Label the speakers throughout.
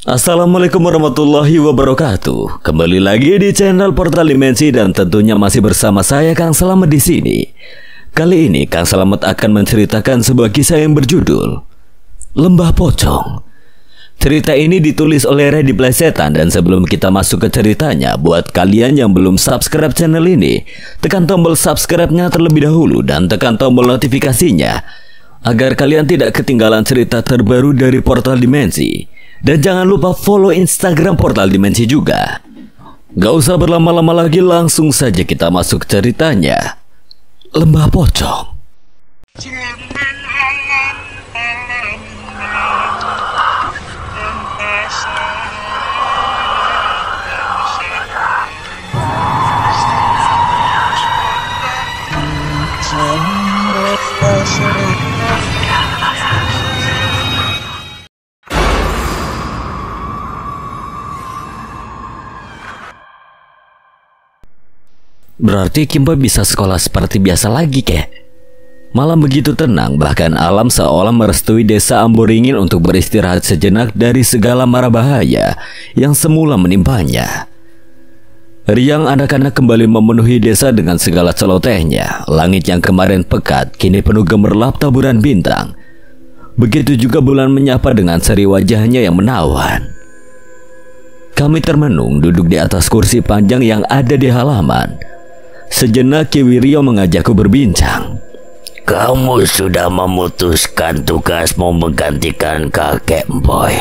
Speaker 1: Assalamualaikum warahmatullahi wabarakatuh. Kembali lagi di channel Portal Dimensi dan tentunya masih bersama saya Kang Slamet di sini. Kali ini Kang Slamet akan menceritakan sebuah kisah yang berjudul Lembah Pocong. Cerita ini ditulis oleh Ready Plesetan, dan sebelum kita masuk ke ceritanya, buat kalian yang belum subscribe channel ini, tekan tombol subscribe-nya terlebih dahulu dan tekan tombol notifikasinya agar kalian tidak ketinggalan cerita terbaru dari Portal Dimensi. Dan jangan lupa follow Instagram Portal Dimensi juga. Gak usah berlama-lama lagi, langsung saja kita masuk ceritanya. Lembah Pocong. Berarti Kimboy bisa sekolah seperti biasa lagi, kek. Malam begitu tenang, bahkan alam seolah merestui desa Amboringin untuk beristirahat sejenak dari segala mara bahaya yang semula menimpanya. Riang anak-anak kembali memenuhi desa dengan segala celotehnya. Langit yang kemarin pekat kini penuh gemerlap taburan bintang. Begitu juga bulan menyapa dengan seri wajahnya yang menawan. Kami termenung duduk di atas kursi panjang yang ada di halaman. Sejenak Ki Wiryo mengajakku berbincang.
Speaker 2: Kamu sudah memutuskan tugasmu menggantikan kakek Boy?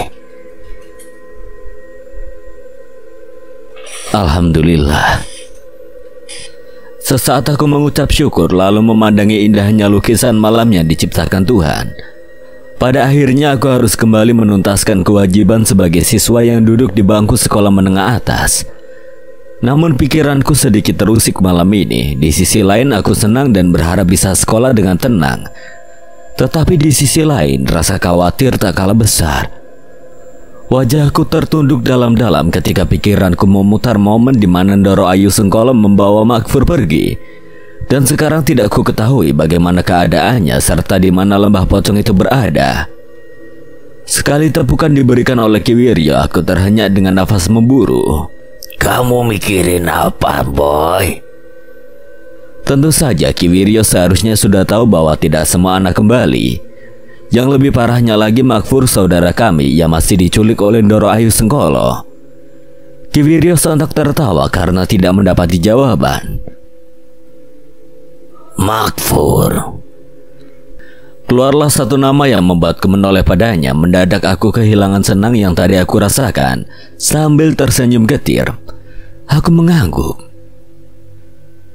Speaker 1: Alhamdulillah. Sesaat aku mengucap syukur lalu memandangi indahnya lukisan malam yang diciptakan Tuhan. Pada akhirnya aku harus kembali menuntaskan kewajiban sebagai siswa yang duduk di bangku sekolah menengah atas. Namun pikiranku sedikit terusik malam ini. Di sisi lain aku senang dan berharap bisa sekolah dengan tenang. Tetapi di sisi lain rasa khawatir tak kalah besar. Wajahku tertunduk dalam-dalam ketika pikiranku memutar momen di mana Ndoro Ayu Sengkolo membawa Makfur pergi. Dan sekarang tidak ku ketahui bagaimana keadaannya serta di mana Lembah Pocong itu berada. Sekali tepukan diberikan oleh Ki Wiryo, aku terhenyak dengan nafas memburu.
Speaker 2: Kamu mikirin apa, Boy?
Speaker 1: Tentu saja Ki Wiryo seharusnya sudah tahu bahwa tidak semua anak kembali. Yang lebih parahnya lagi, Makfur saudara kami yang masih diculik oleh Ndoro Ayu Sengkolo. Ki Wiryo sontak tertawa karena tidak mendapati jawaban.
Speaker 2: Makfur.
Speaker 1: Keluarlah satu nama yang membuatku menoleh padanya. Mendadak aku kehilangan senang yang tadi aku rasakan. Sambil tersenyum getir, aku mengangguk.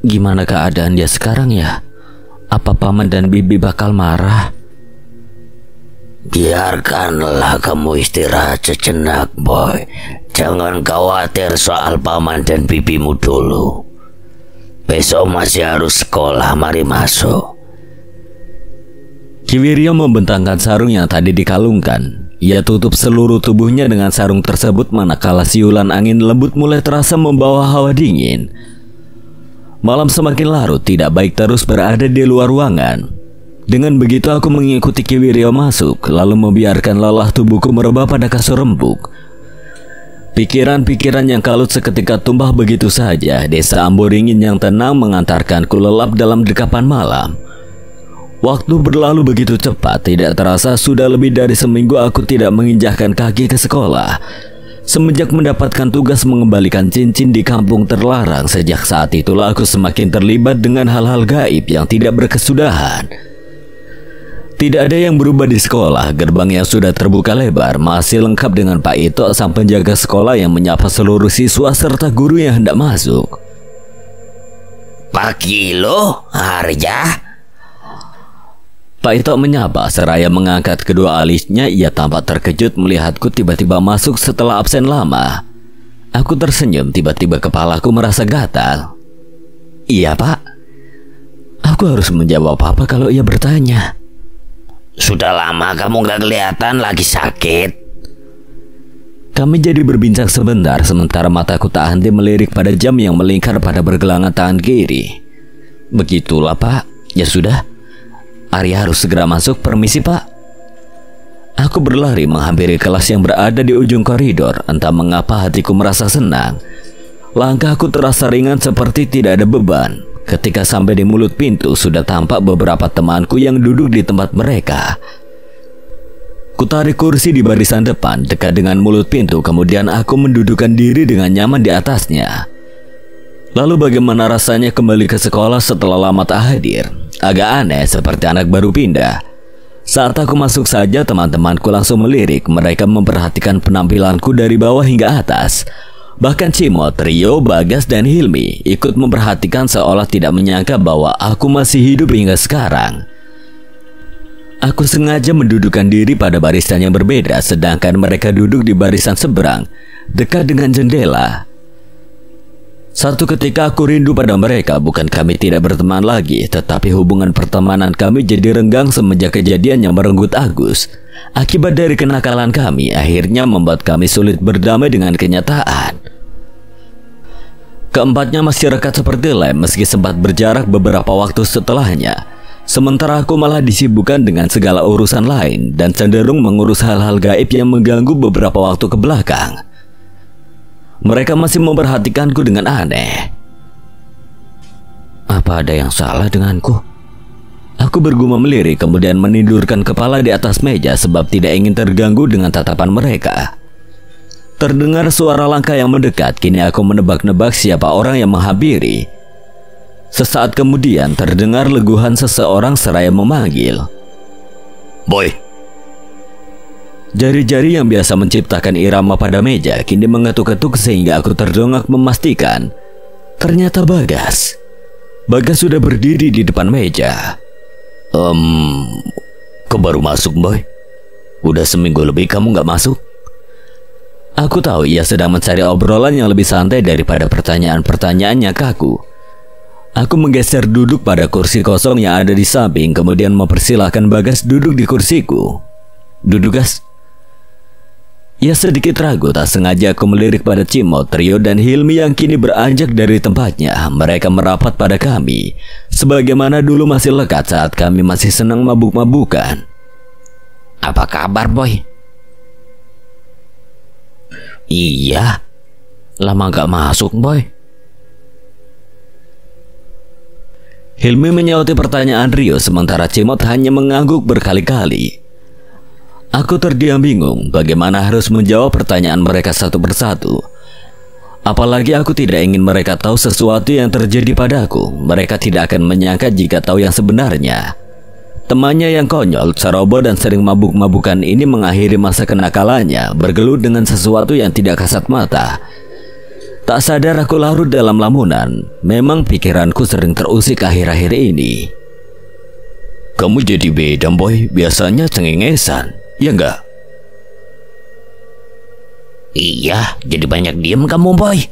Speaker 1: Gimana keadaan dia sekarang ya? Apa paman dan bibi bakal marah?
Speaker 2: Biarkanlah kamu istirahat sejenak, Boy. Jangan khawatir soal paman dan bibimu dulu. Besok masih harus sekolah, mari masuk.
Speaker 1: Ki Wiryo membentangkan sarung yang tadi dikalungkan. Ia tutup seluruh tubuhnya dengan sarung tersebut manakala siulan angin lembut mulai terasa membawa hawa dingin. Malam semakin larut, tidak baik terus berada di luar ruangan. Dengan begitu aku mengikuti Ki Wiryo masuk, lalu membiarkan lelah tubuhku merebah pada kasur rembuk. Pikiran-pikiran yang kalut seketika tumbah begitu saja. Desa Amboringin yang tenang mengantarkanku lelap dalam dekapan malam. Waktu berlalu begitu cepat, tidak terasa sudah lebih dari seminggu aku tidak menginjakkan kaki ke sekolah. Semenjak mendapatkan tugas mengembalikan cincin di kampung terlarang, sejak saat itulah aku semakin terlibat dengan hal-hal gaib yang tidak berkesudahan. Tidak ada yang berubah di sekolah. Gerbang yang sudah terbuka lebar masih lengkap dengan Pak Ito, sang penjaga sekolah yang menyapa seluruh siswa serta guru yang hendak masuk.
Speaker 2: Pak Kilo, Harja.
Speaker 1: Pak Ito menyapa seraya mengangkat kedua alisnya. Ia tampak terkejut melihatku tiba-tiba masuk setelah absen lama. Aku tersenyum, tiba-tiba kepalaku merasa gatal. Iya, Pak. Aku harus menjawab apa kalau ia bertanya.
Speaker 2: Sudah lama kamu gak kelihatan, lagi sakit.
Speaker 1: Kami jadi berbincang sebentar sementara mataku tak henti melirik pada jam yang melingkar pada pergelangan tangan kiri. Begitulah, Pak. Ya sudah, Arya harus segera masuk. Permisi, Pak. Aku berlari menghampiri kelas yang berada di ujung koridor. Entah mengapa hatiku merasa senang. Langkahku terasa ringan seperti tidak ada beban. Ketika sampai di mulut pintu, sudah tampak beberapa temanku yang duduk di tempat mereka. Kutarik kursi di barisan depan dekat dengan mulut pintu, kemudian aku mendudukkan diri dengan nyaman di atasnya. Lalu bagaimana rasanya kembali ke sekolah setelah lama tak hadir? Agak aneh, seperti anak baru pindah. Saat aku masuk saja, teman-temanku langsung melirik. Mereka memperhatikan penampilanku dari bawah hingga atas. Bahkan Cimot, Rio, Bagas, dan Hilmi ikut memperhatikan seolah tidak menyangka bahwa aku masih hidup hingga sekarang. Aku sengaja mendudukkan diri pada barisan yang berbeda, sedangkan mereka duduk di barisan seberang, dekat dengan jendela. Satu ketika aku rindu pada mereka. Bukan kami tidak berteman lagi, tetapi hubungan pertemanan kami jadi renggang semenjak kejadian yang merenggut Agus. Akibat dari kenakalan kami, akhirnya membuat kami sulit berdamai dengan kenyataan. Keempatnya masih rekat seperti lem meski sempat berjarak beberapa waktu setelahnya. Sementara aku malah disibukkan dengan segala urusan lain dan cenderung mengurus hal-hal gaib yang mengganggu beberapa waktu ke belakang. Mereka masih memperhatikanku dengan aneh. Apa ada yang salah denganku? Aku bergumam lirik, kemudian menindurkan kepala di atas meja sebab tidak ingin terganggu dengan tatapan mereka. Terdengar suara langkah yang mendekat. Kini aku menebak-nebak siapa orang yang menghampiri. Sesaat kemudian terdengar leguhan seseorang seraya memanggil, "Boy." Jari-jari yang biasa menciptakan irama pada meja kini mengetuk-ketuk sehingga aku terdongak memastikan ternyata Bagas. Bagas sudah berdiri di depan meja.
Speaker 2: Kau baru masuk, Boy? Udah seminggu lebih kamu nggak masuk?
Speaker 1: Aku tahu ia sedang mencari obrolan yang lebih santai daripada pertanyaan-pertanyaannya ke aku. Aku menggeser duduk pada kursi kosong yang ada di samping, kemudian mempersilahkan Bagas duduk di kursiku. "Duduk, Gas." Ia sedikit ragu. Tak sengaja aku melirik pada Cimot, Rio, dan Hilmi yang kini beranjak dari tempatnya. Mereka merapat pada kami, sebagaimana dulu masih lekat saat kami masih senang mabuk-mabukan.
Speaker 2: "Apa kabar, Boy?"
Speaker 1: "Iya, lama gak masuk, Boy." Hilmi menyauti pertanyaan Rio, sementara Cimot hanya mengangguk berkali-kali. Aku terdiam bingung bagaimana harus menjawab pertanyaan mereka satu persatu. Apalagi aku tidak ingin mereka tahu sesuatu yang terjadi padaku. Mereka tidak akan menyangka jika tahu yang sebenarnya. Temannya yang konyol, ceroboh, dan sering mabuk-mabukan ini mengakhiri masa kenakalannya bergelut dengan sesuatu yang tidak kasat mata. Tak sadar aku larut dalam lamunan. Memang pikiranku sering terusik akhir-akhir ini.
Speaker 2: "Kamu jadi beda, Boy. Biasanya cengengesan, ya enggak?" "Iya, jadi banyak diem kamu, Boy."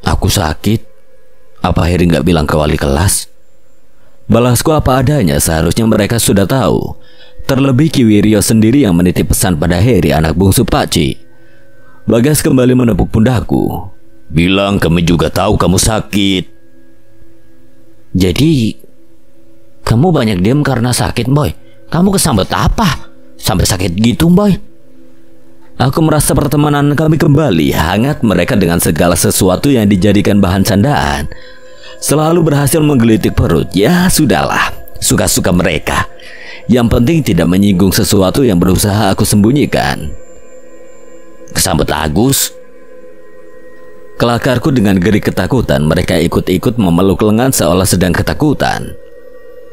Speaker 1: "Aku sakit. Apa Heri nggak bilang ke wali kelas?" Balasku apa adanya, seharusnya mereka sudah tahu. Terlebih Kiwirio sendiri yang menitip pesan pada Heri, anak bungsu Pakcik. Bagas kembali menepuk pundakku.
Speaker 2: "Bilang kami juga tahu kamu sakit."
Speaker 1: "Jadi kamu banyak diem karena sakit, Boy? Kamu kesambet apa? Sampai sakit gitu, Boy?" Aku merasa pertemanan kami kembali hangat. Mereka dengan segala sesuatu yang dijadikan bahan candaan selalu berhasil menggelitik perut. Ya sudahlah, suka-suka mereka. Yang penting tidak menyinggung sesuatu yang berusaha aku sembunyikan.
Speaker 2: "Kesambet Agus?"
Speaker 1: Kelakarku dengan gerik ketakutan. Mereka ikut-ikut memeluk lengan seolah sedang ketakutan.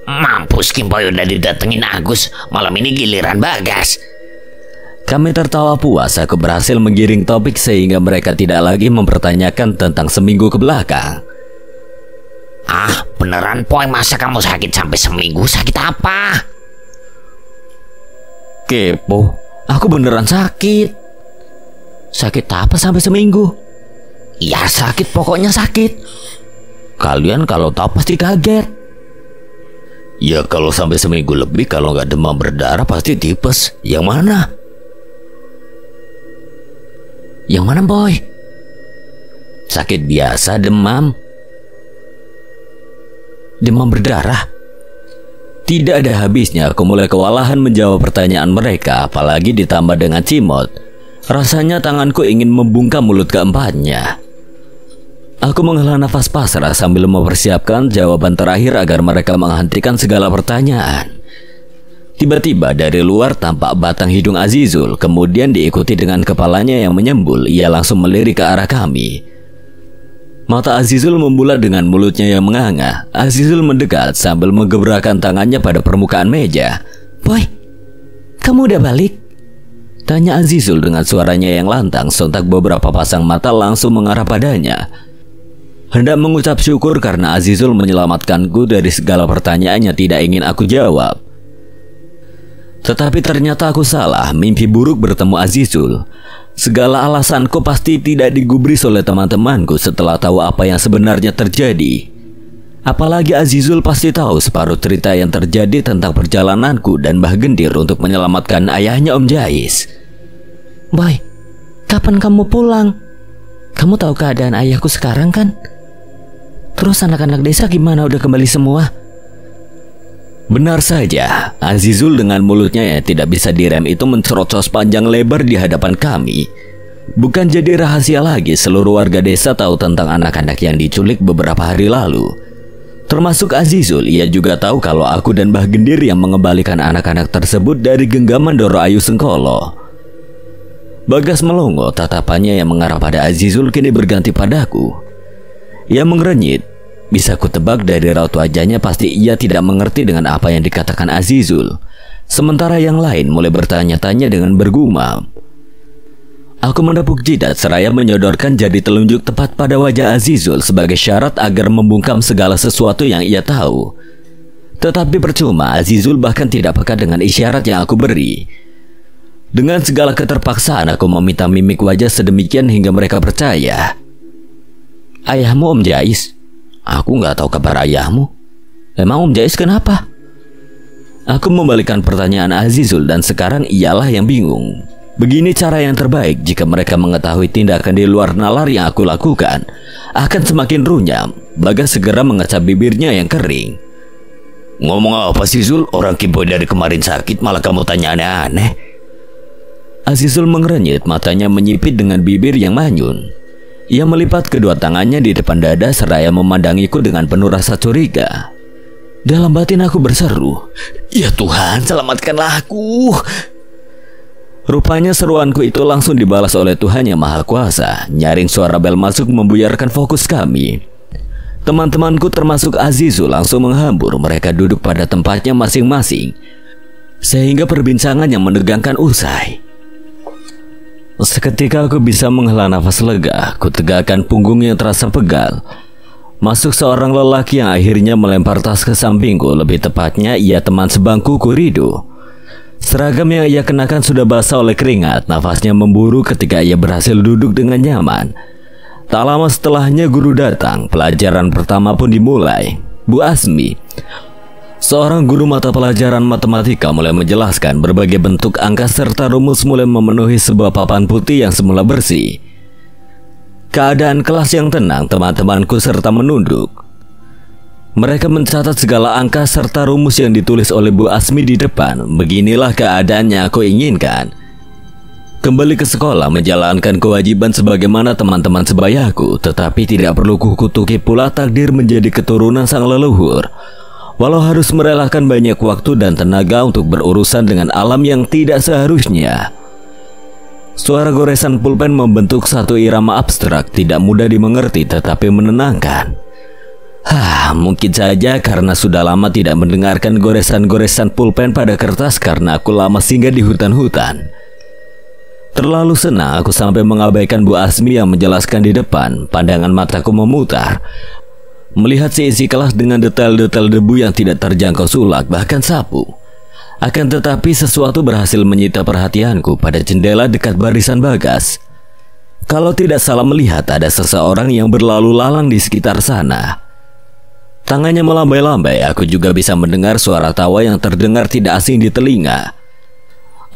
Speaker 2: "Mampus, Kim Boy udah didatengin Agus. Malam ini giliran Bagas."
Speaker 1: Kami tertawa puas. Aku berhasil menggiring topik sehingga mereka tidak lagi mempertanyakan tentang seminggu ke belakang.
Speaker 2: "Ah, beneran, Boy? Masa kamu sakit sampai seminggu? Sakit apa?"
Speaker 1: "Kepo, aku beneran sakit." "Sakit apa sampai seminggu?"
Speaker 2: "Ya sakit, pokoknya sakit."
Speaker 1: "Kalian kalau tahu pasti kaget."
Speaker 2: "Ya kalau sampai seminggu lebih, kalau nggak demam berdarah pasti tipes. Yang mana?"
Speaker 1: "Yang mana, Boy?" "Sakit biasa, demam." "Demam berdarah?" Tidak ada habisnya aku mulai kewalahan menjawab pertanyaan mereka, apalagi ditambah dengan Cimot. Rasanya tanganku ingin membungkam mulut keempatnya. Aku menghela nafas pasrah sambil mempersiapkan jawaban terakhir agar mereka menghentikan segala pertanyaan. Tiba-tiba dari luar tampak batang hidung Azizul, kemudian diikuti dengan kepalanya yang menyembul. Ia langsung melirik ke arah kami. Mata Azizul membulat dengan mulutnya yang menganga. Azizul mendekat sambil menggebrakan tangannya pada permukaan meja. "Boy, kamu udah balik?" tanya Azizul dengan suaranya yang lantang. Sontak beberapa pasang mata langsung mengarah padanya. Hendak mengucap syukur karena Azizul menyelamatkanku dari segala pertanyaan yang tidak ingin aku jawab. Tetapi ternyata aku salah, mimpi buruk bertemu Azizul. Segala alasanku pasti tidak digubris oleh teman-temanku setelah tahu apa yang sebenarnya terjadi. Apalagi Azizul pasti tahu separuh cerita yang terjadi tentang perjalananku dan Mbah Gendir untuk menyelamatkan ayahnya Om Jais. "Boy, kapan kamu pulang? Kamu tahu keadaan ayahku sekarang kan? Terus anak-anak desa gimana, udah kembali semua?" Benar saja, Azizul dengan mulutnya yang tidak bisa direm itu mencerocos panjang lebar di hadapan kami. Bukan jadi rahasia lagi, seluruh warga desa tahu tentang anak-anak yang diculik beberapa hari lalu. Termasuk Azizul, ia juga tahu kalau aku dan Mbah Gendir yang mengembalikan anak-anak tersebut dari genggaman Doro Ayu Sengkolo. Bagas melongo, tatapannya yang mengarah pada Azizul kini berganti padaku. Ia mengerenyit. Bisa kutebak dari raut wajahnya pasti ia tidak mengerti dengan apa yang dikatakan Azizul. Sementara yang lain mulai bertanya-tanya dengan bergumam. Aku menepuk jidat seraya menyodorkan jari telunjuk tepat pada wajah Azizul sebagai syarat agar membungkam segala sesuatu yang ia tahu. Tetapi percuma, Azizul bahkan tidak peka dengan isyarat yang aku beri. Dengan segala keterpaksaan aku meminta mimik wajah sedemikian hingga mereka percaya. "Ayahmu Om Jais?" "Aku nggak tahu kabar ayahmu." "Emang Om Jais kenapa?" Aku membalikan pertanyaan Azizul dan sekarang ialah yang bingung. Begini cara yang terbaik jika mereka mengetahui tindakan di luar nalar yang aku lakukan akan semakin runyam. Bagas segera mengecap bibirnya yang kering. "Ngomong apa sih Zul? Orang Kiboy dari kemarin sakit malah kamu tanya aneh-aneh." Azizul mengerenyit, matanya menyipit dengan bibir yang manyun. Ia melipat kedua tangannya di depan dada seraya memandangiku dengan penuh rasa curiga. Dalam batin aku berseru, "Ya Tuhan, selamatkanlah aku." Rupanya seruanku itu langsung dibalas oleh Tuhan Yang Maha Kuasa. Nyaring suara bel masuk membuyarkan fokus kami. Teman-temanku termasuk Azizul langsung menghambur. Mereka duduk pada tempatnya masing-masing, sehingga perbincangan yang menegangkan usai. Seketika aku bisa menghela nafas lega. Ku tegakkan punggung yang terasa pegal. Masuk seorang lelaki yang akhirnya melempar tas ke sampingku. Lebih tepatnya ia teman sebangkuku Rido. Seragam yang ia kenakan sudah basah oleh keringat. Nafasnya memburu ketika ia berhasil duduk dengan nyaman. Tak lama setelahnya guru datang. Pelajaran pertama pun dimulai. Bu Asmi, seorang guru mata pelajaran matematika, mulai menjelaskan berbagai bentuk angka serta rumus mulai memenuhi sebuah papan putih yang semula bersih. Keadaan kelas yang tenang, teman-temanku serta menunduk. Mereka mencatat segala angka serta rumus yang ditulis oleh Bu Asmi di depan. Beginilah keadaan yang aku inginkan. Kembali ke sekolah menjalankan kewajiban sebagaimana teman-teman sebayaku, tetapi tidak perlu kukutuki pula takdir menjadi keturunan sang leluhur. Walau harus merelakan banyak waktu dan tenaga untuk berurusan dengan alam yang tidak seharusnya. Suara goresan pulpen membentuk satu irama abstrak, tidak mudah dimengerti tetapi menenangkan. Mungkin saja karena sudah lama tidak mendengarkan goresan-goresan pulpen pada kertas karena aku lama singgah di hutan-hutan. Terlalu senang aku sampai mengabaikan Bu Asmi yang menjelaskan di depan. Pandangan mataku memutar, melihat seisi kelas dengan detail-detail debu yang tidak terjangkau sulak, bahkan sapu. Akan tetapi sesuatu berhasil menyita perhatianku pada jendela dekat barisan Bagas. Kalau tidak salah melihat, ada seseorang yang berlalu lalang di sekitar sana. Tangannya melambai-lambai. Aku juga bisa mendengar suara tawa yang terdengar tidak asing di telinga.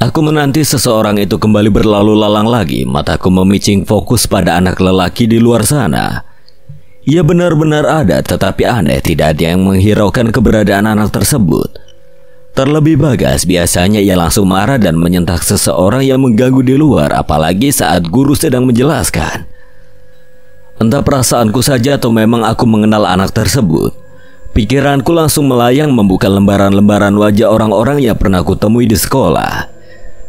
Speaker 1: Aku menanti seseorang itu kembali berlalu lalang lagi. Mataku memicing fokus pada anak lelaki di luar sana. Ia benar-benar ada, tetapi aneh tidak ada yang menghiraukan keberadaan anak tersebut. Terlebih Bagas, biasanya ia langsung marah dan menyentak seseorang yang mengganggu di luar, apalagi saat guru sedang menjelaskan. Entah perasaanku saja atau memang aku mengenal anak tersebut. Pikiranku langsung melayang membuka lembaran-lembaran wajah orang-orang yang pernah kutemui di sekolah.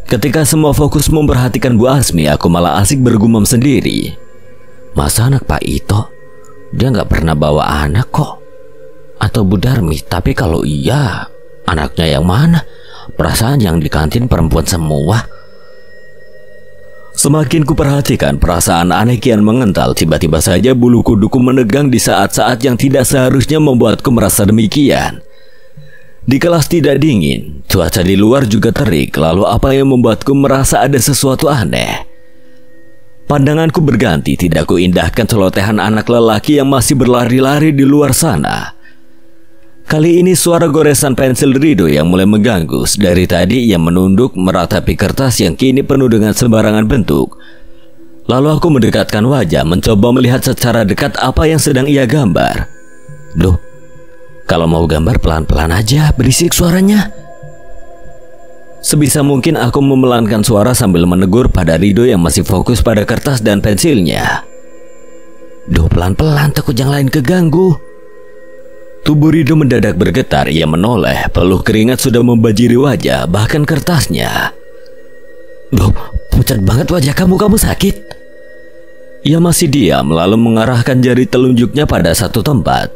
Speaker 1: Ketika semua fokus memperhatikan Bu Asmi, aku malah asik bergumam sendiri. Masa anak Pak Ito? Dia nggak pernah bawa anak kok. Atau Bu Darmi, tapi kalau iya, anaknya yang mana? Perasaan yang di kantin perempuan semua. Semakin kuperhatikan, perasaan aneh kian mengental. Tiba-tiba saja bulu kuduku menegang di saat-saat yang tidak seharusnya membuatku merasa demikian. Di kelas tidak dingin, cuaca di luar juga terik. Lalu apa yang membuatku merasa ada sesuatu aneh? Pandanganku berganti, tidak kuindahkan celotehan anak lelaki yang masih berlari-lari di luar sana. Kali ini suara goresan pensil Rido yang mulai mengganggu. Dari tadi ia menunduk meratapi kertas yang kini penuh dengan sembarangan bentuk. Lalu aku mendekatkan wajah, mencoba melihat secara dekat apa yang sedang ia gambar. Loh, kalau mau gambar pelan-pelan aja, berisik suaranya. Sebisa mungkin aku memelankan suara sambil menegur pada Rido yang masih fokus pada kertas dan pensilnya. Duh, pelan-pelan, takut yang lain keganggu. Tubuh Rido mendadak bergetar, ia menoleh, peluh keringat sudah membajiri wajah, bahkan kertasnya. Loh, pucat banget wajah kamu sakit? Ia masih diam, lalu mengarahkan jari telunjuknya pada satu tempat,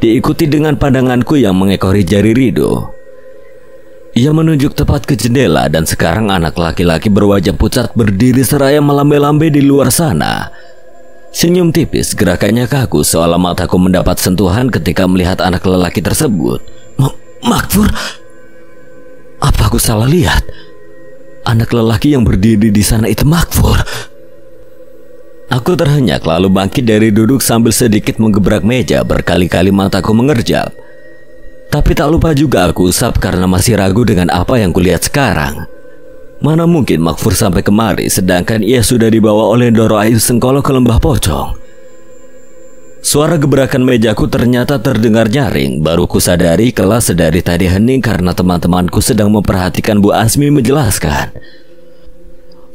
Speaker 1: diikuti dengan pandanganku yang mengekori jari Rido. Ia menunjuk tepat ke jendela dan sekarang anak laki-laki berwajah pucat berdiri seraya melambai-lambai di luar sana. Senyum tipis, gerakannya kaku seolah mataku mendapat sentuhan ketika melihat anak lelaki tersebut. Makfur? Apa aku salah lihat? Anak lelaki yang berdiri di sana itu Makfur. Aku terhenyak lalu bangkit dari duduk sambil sedikit menggebrak meja, berkali-kali mataku mengerjap. Tapi tak lupa juga aku usap karena masih ragu dengan apa yang kulihat sekarang. Mana mungkin Makfur sampai kemari sedangkan ia sudah dibawa oleh Ndoro Ayu Sengkolo ke Lembah Pocong. Suara gebrakan mejaku ternyata terdengar nyaring. Baru kusadari kelas sedari tadi hening karena teman-temanku sedang memperhatikan Bu Asmi menjelaskan.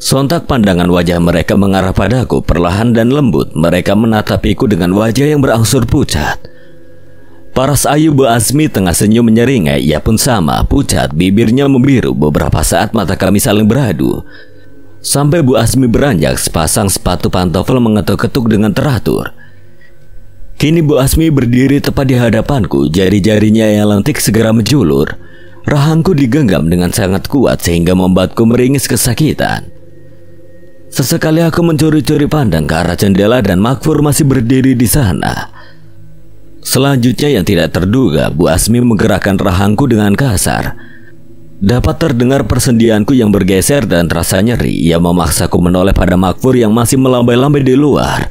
Speaker 1: Sontak pandangan wajah mereka mengarah padaku perlahan dan lembut. Mereka menatapiku dengan wajah yang berangsur pucat. Paras ayu Bu Asmi tengah senyum menyeringai. Ia pun sama, pucat, bibirnya membiru. Beberapa saat mata kami saling beradu, sampai Bu Asmi beranjak sepasang sepatu pantofel mengetuk-ketuk dengan teratur. Kini Bu Asmi berdiri tepat di hadapanku. Jari-jarinya yang lentik segera menjulur. Rahangku digenggam dengan sangat kuat sehingga membuatku meringis kesakitan. Sesekali aku mencuri-curi pandang ke arah jendela dan Makfur masih berdiri di sana. Selanjutnya yang tidak terduga, Bu Asmi menggerakkan rahangku dengan kasar. Dapat terdengar persendianku yang bergeser dan terasa nyeri. Ia memaksaku menoleh pada Makfur yang masih melambai-lambai di luar.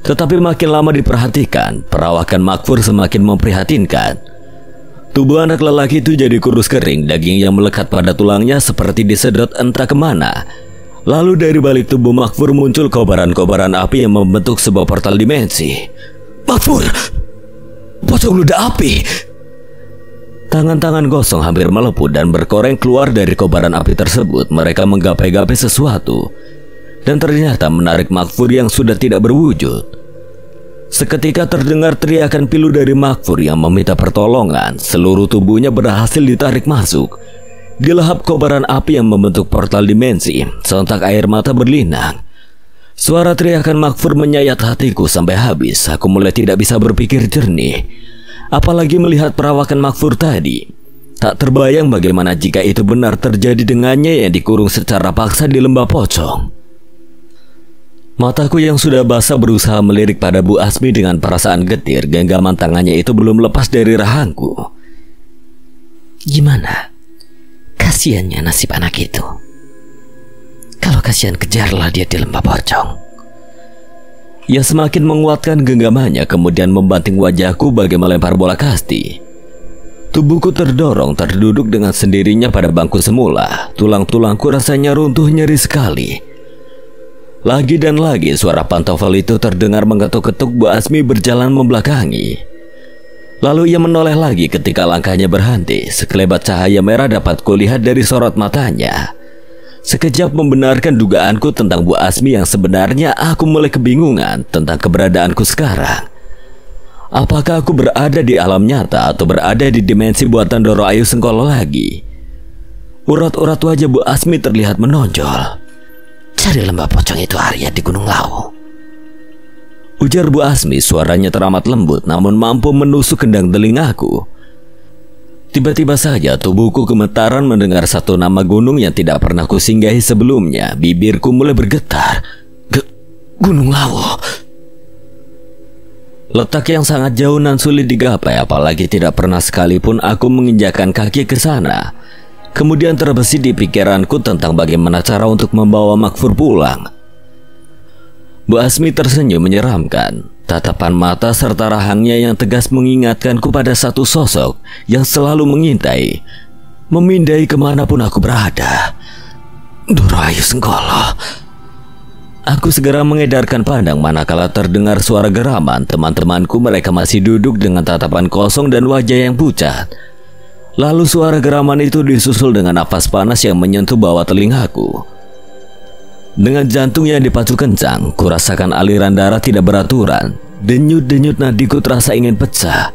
Speaker 1: Tetapi makin lama diperhatikan, perawakan Makfur semakin memprihatinkan. Tubuh anak lelaki itu jadi kurus kering, daging yang melekat pada tulangnya seperti disedot entah kemana. Lalu dari balik tubuh Makfur muncul kobaran-kobaran api yang membentuk sebuah portal dimensi. Makfur! Pocong ludah api. Tangan-tangan gosong hampir melepuh dan berkoreng keluar dari kobaran api tersebut. Mereka menggapai-gapai sesuatu dan ternyata menarik Makfur yang sudah tidak berwujud. Seketika terdengar teriakan pilu dari Makfur yang meminta pertolongan. Seluruh tubuhnya berhasil ditarik masuk di lahap kobaran api yang membentuk portal dimensi. Sontak air mata berlinang. Suara teriakan Makfur menyayat hatiku sampai habis. Aku mulai tidak bisa berpikir jernih. Apalagi melihat perawakan Makfur tadi. Tak terbayang bagaimana jika itu benar terjadi dengannya yang dikurung secara paksa di Lembah Pocong. Mataku yang sudah basah berusaha melirik pada Bu Asmi dengan perasaan getir. Genggaman tangannya itu belum lepas dari rahangku. Gimana? Kasiannya nasib anak itu. Kalau kasihan, kejarlah dia di Lembah Pocong. Ia semakin menguatkan genggamannya, kemudian membanting wajahku bagai melempar bola kasti. Tubuhku terdorong, terduduk dengan sendirinya pada bangku semula. Tulang-tulangku rasanya runtuh nyeri sekali. Lagi dan lagi suara pantofel itu terdengar mengetuk-ketuk. Bu Asmi berjalan membelakangi. Lalu ia menoleh lagi ketika langkahnya berhenti. Sekelebat cahaya merah dapat kulihat dari sorot matanya. Sekejap membenarkan dugaanku tentang Bu Asmi yang sebenarnya aku mulai kebingungan tentang keberadaanku sekarang. Apakah aku berada di alam nyata atau berada di dimensi buatan Doro Ayu Sengkolo lagi? Urat-urat wajah Bu Asmi terlihat menonjol.
Speaker 2: Cari lembah pocong itu Arya di Gunung Lawu,
Speaker 1: ujar Bu Asmi, suaranya teramat lembut namun mampu menusuk kendang telingaku. Tiba-tiba saja tubuhku gemetaran mendengar satu nama gunung yang tidak pernah kusinggahi sebelumnya. Bibirku mulai bergetar. Gunung Lawu. Letak yang sangat jauh dan sulit digapai, apalagi tidak pernah sekalipun aku menginjakkan kaki ke sana. Kemudian terbesit di pikiranku tentang bagaimana cara untuk membawa Makfur pulang. Bu Asmi tersenyum menyeramkan. Tatapan mata serta rahangnya yang tegas mengingatkanku pada satu sosok yang selalu mengintai, memindai kemanapun aku berada. Doro Ayu Sengkolo. Aku segera mengedarkan pandang manakala terdengar suara geraman. Teman-temanku mereka masih duduk dengan tatapan kosong dan wajah yang pucat. Lalu suara geraman itu disusul dengan napas panas yang menyentuh bawah telingaku. Dengan jantung yang dipacu kencang, kurasakan aliran darah tidak beraturan. Denyut-denyut nadiku terasa ingin pecah.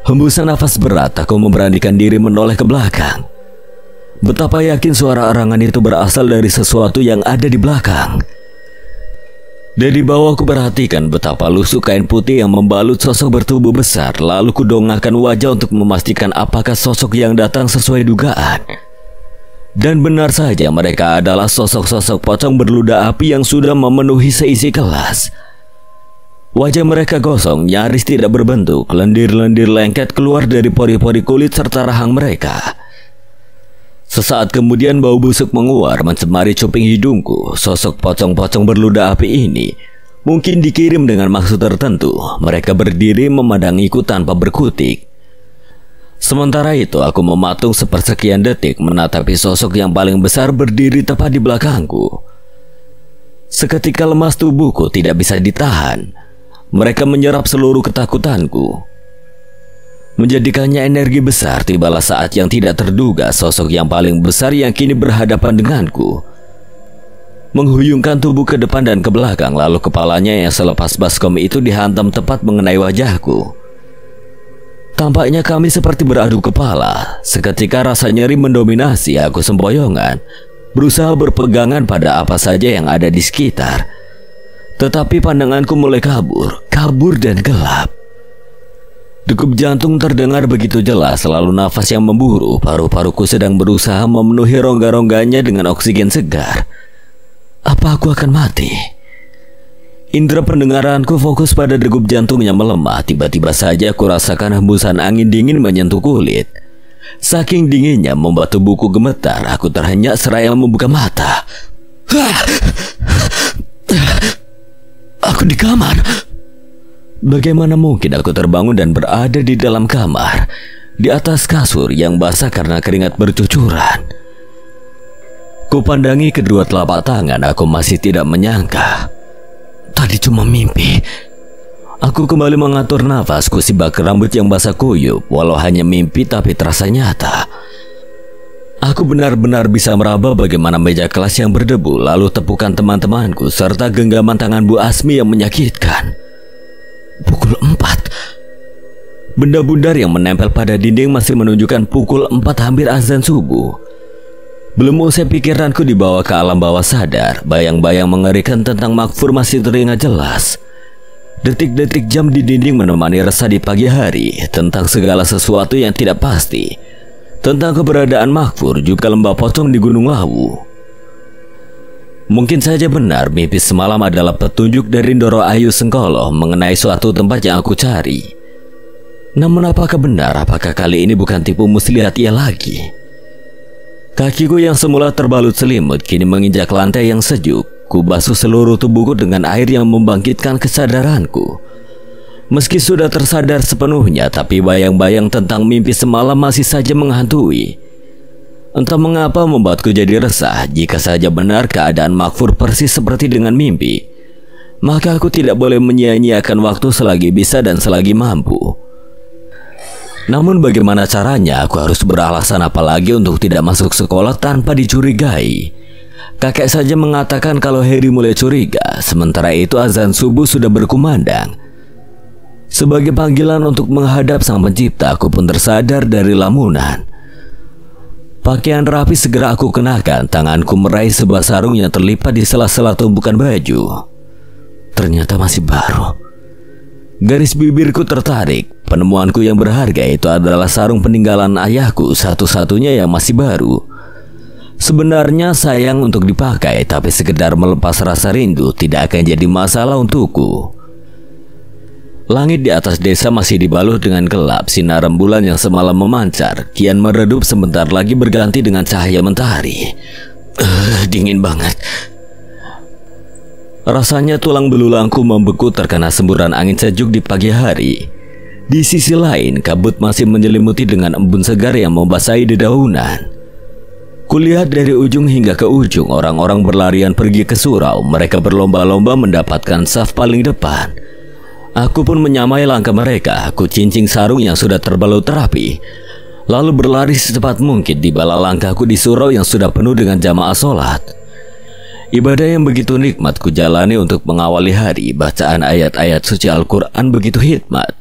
Speaker 1: Hembusan nafas berat, aku memberanikan diri menoleh ke belakang. Betapa yakin suara arangan itu berasal dari sesuatu yang ada di belakang. Dari bawah aku perhatikan betapa lusuh kain putih yang membalut sosok bertubuh besar. Lalu kudongakkan wajah untuk memastikan apakah sosok yang datang sesuai dugaan. Dan benar saja, mereka adalah sosok-sosok pocong berludah api yang sudah memenuhi seisi kelas. Wajah mereka gosong, nyaris tidak berbentuk. Lendir-lendir lengket keluar dari pori-pori kulit serta rahang mereka. Sesaat kemudian bau busuk menguar mencemari cuping hidungku. Sosok pocong-pocong berludah api ini mungkin dikirim dengan maksud tertentu. Mereka berdiri memandangiku tanpa berkutik. Sementara itu aku mematung sepersekian detik menatapi sosok yang paling besar berdiri tepat di belakangku. Seketika lemas tubuhku tidak bisa ditahan. Mereka menyerap seluruh ketakutanku. Menjadikannya energi besar, tibalah saat yang tidak terduga sosok yang paling besar yang kini berhadapan denganku menghuyungkan tubuh ke depan dan ke belakang, lalu kepalanya yang selepas baskom itu dihantam tepat mengenai wajahku. Tampaknya kami seperti beradu kepala. Seketika rasa nyeri mendominasi. Aku sempoyongan, berusaha berpegangan pada apa saja yang ada di sekitar. Tetapi pandanganku mulai kabur dan gelap. Degup jantung terdengar begitu jelas, lalu nafas yang memburu. Paru-paruku sedang berusaha memenuhi rongga-rongganya dengan oksigen segar. Apa aku akan mati? Indera pendengaranku fokus pada degup jantung yang melemah. Tiba-tiba saja aku rasakan hembusan angin dingin menyentuh kulit. Saking dinginnya membuat tubuhku gemetar. Aku terhenyak seraya membuka mata. Aku di kamar. Bagaimana mungkin aku terbangun dan berada di dalam kamar, di atas kasur yang basah karena keringat bercucuran. Kupandangi kedua telapak tangan. Aku masih tidak menyangka tadi cuma mimpi. Aku kembali mengatur nafas, kusibak rambut yang basah kuyup. Walau hanya mimpi tapi terasa nyata. Aku benar-benar bisa meraba bagaimana meja kelas yang berdebu, lalu tepukan teman-temanku, serta genggaman tangan Bu Asmi yang menyakitkan. Pukul 4. Benda bundar yang menempel pada dinding masih menunjukkan pukul 4 hampir azan subuh. Belum usai pikiranku dibawa ke alam bawah sadar. Bayang-bayang mengerikan tentang Makfur masih teringat jelas. Detik-detik jam di dinding menemani resah di pagi hari tentang segala sesuatu yang tidak pasti. Tentang keberadaan Makfur juga lembah pocong di Gunung Lawu. Mungkin saja benar mimpi semalam adalah petunjuk dari Doro Ayu Sengkolo mengenai suatu tempat yang aku cari. Namun apakah benar? Apakah kali ini bukan tipu muslihat ia lagi? Kakiku yang semula terbalut selimut kini menginjak lantai yang sejuk. Ku basuh seluruh tubuhku dengan air yang membangkitkan kesadaranku. Meski sudah tersadar sepenuhnya, tapi bayang-bayang tentang mimpi semalam masih saja menghantui. Entah mengapa membuatku jadi resah. Jika saja benar keadaan Makfur persis seperti dengan mimpi, maka aku tidak boleh menyia-nyiakan waktu selagi bisa dan selagi mampu. Namun bagaimana caranya? Aku harus beralasan apa lagi untuk tidak masuk sekolah tanpa dicurigai? Kakek saja mengatakan kalau Harry mulai curiga. Sementara itu azan subuh sudah berkumandang. Sebagai panggilan untuk menghadap Sang Pencipta, aku pun tersadar dari lamunan. Pakaian rapi segera aku kenakan. Tanganku meraih sebuah sarung yang terlipat di sela-sela tumpukan baju. Ternyata masih baru. Garis bibirku tertarik. Penemuanku yang berharga itu adalah sarung peninggalan ayahku, satu-satunya yang masih baru. Sebenarnya sayang untuk dipakai, tapi sekedar melepas rasa rindu tidak akan jadi masalah untukku. Langit di atas desa masih dibalut dengan gelap. Sinar rembulan yang semalam memancar kian meredup, sebentar lagi berganti dengan cahaya mentari. Dingin banget. Rasanya tulang belulangku membeku terkena semburan angin sejuk di pagi hari. Di sisi lain, kabut masih menyelimuti dengan embun segar yang membasahi dedaunan. Kulihat dari ujung hingga ke ujung, orang-orang berlarian pergi ke surau. Mereka berlomba-lomba mendapatkan saf paling depan. Aku pun menyamai langkah mereka. Aku cincing sarung yang sudah terbalut rapi, lalu berlari secepat mungkin di bala langkahku di surau yang sudah penuh dengan jamaah sholat. Ibadah yang begitu nikmat ku jalani untuk mengawali hari. Bacaan ayat-ayat suci Al-Quran begitu hikmat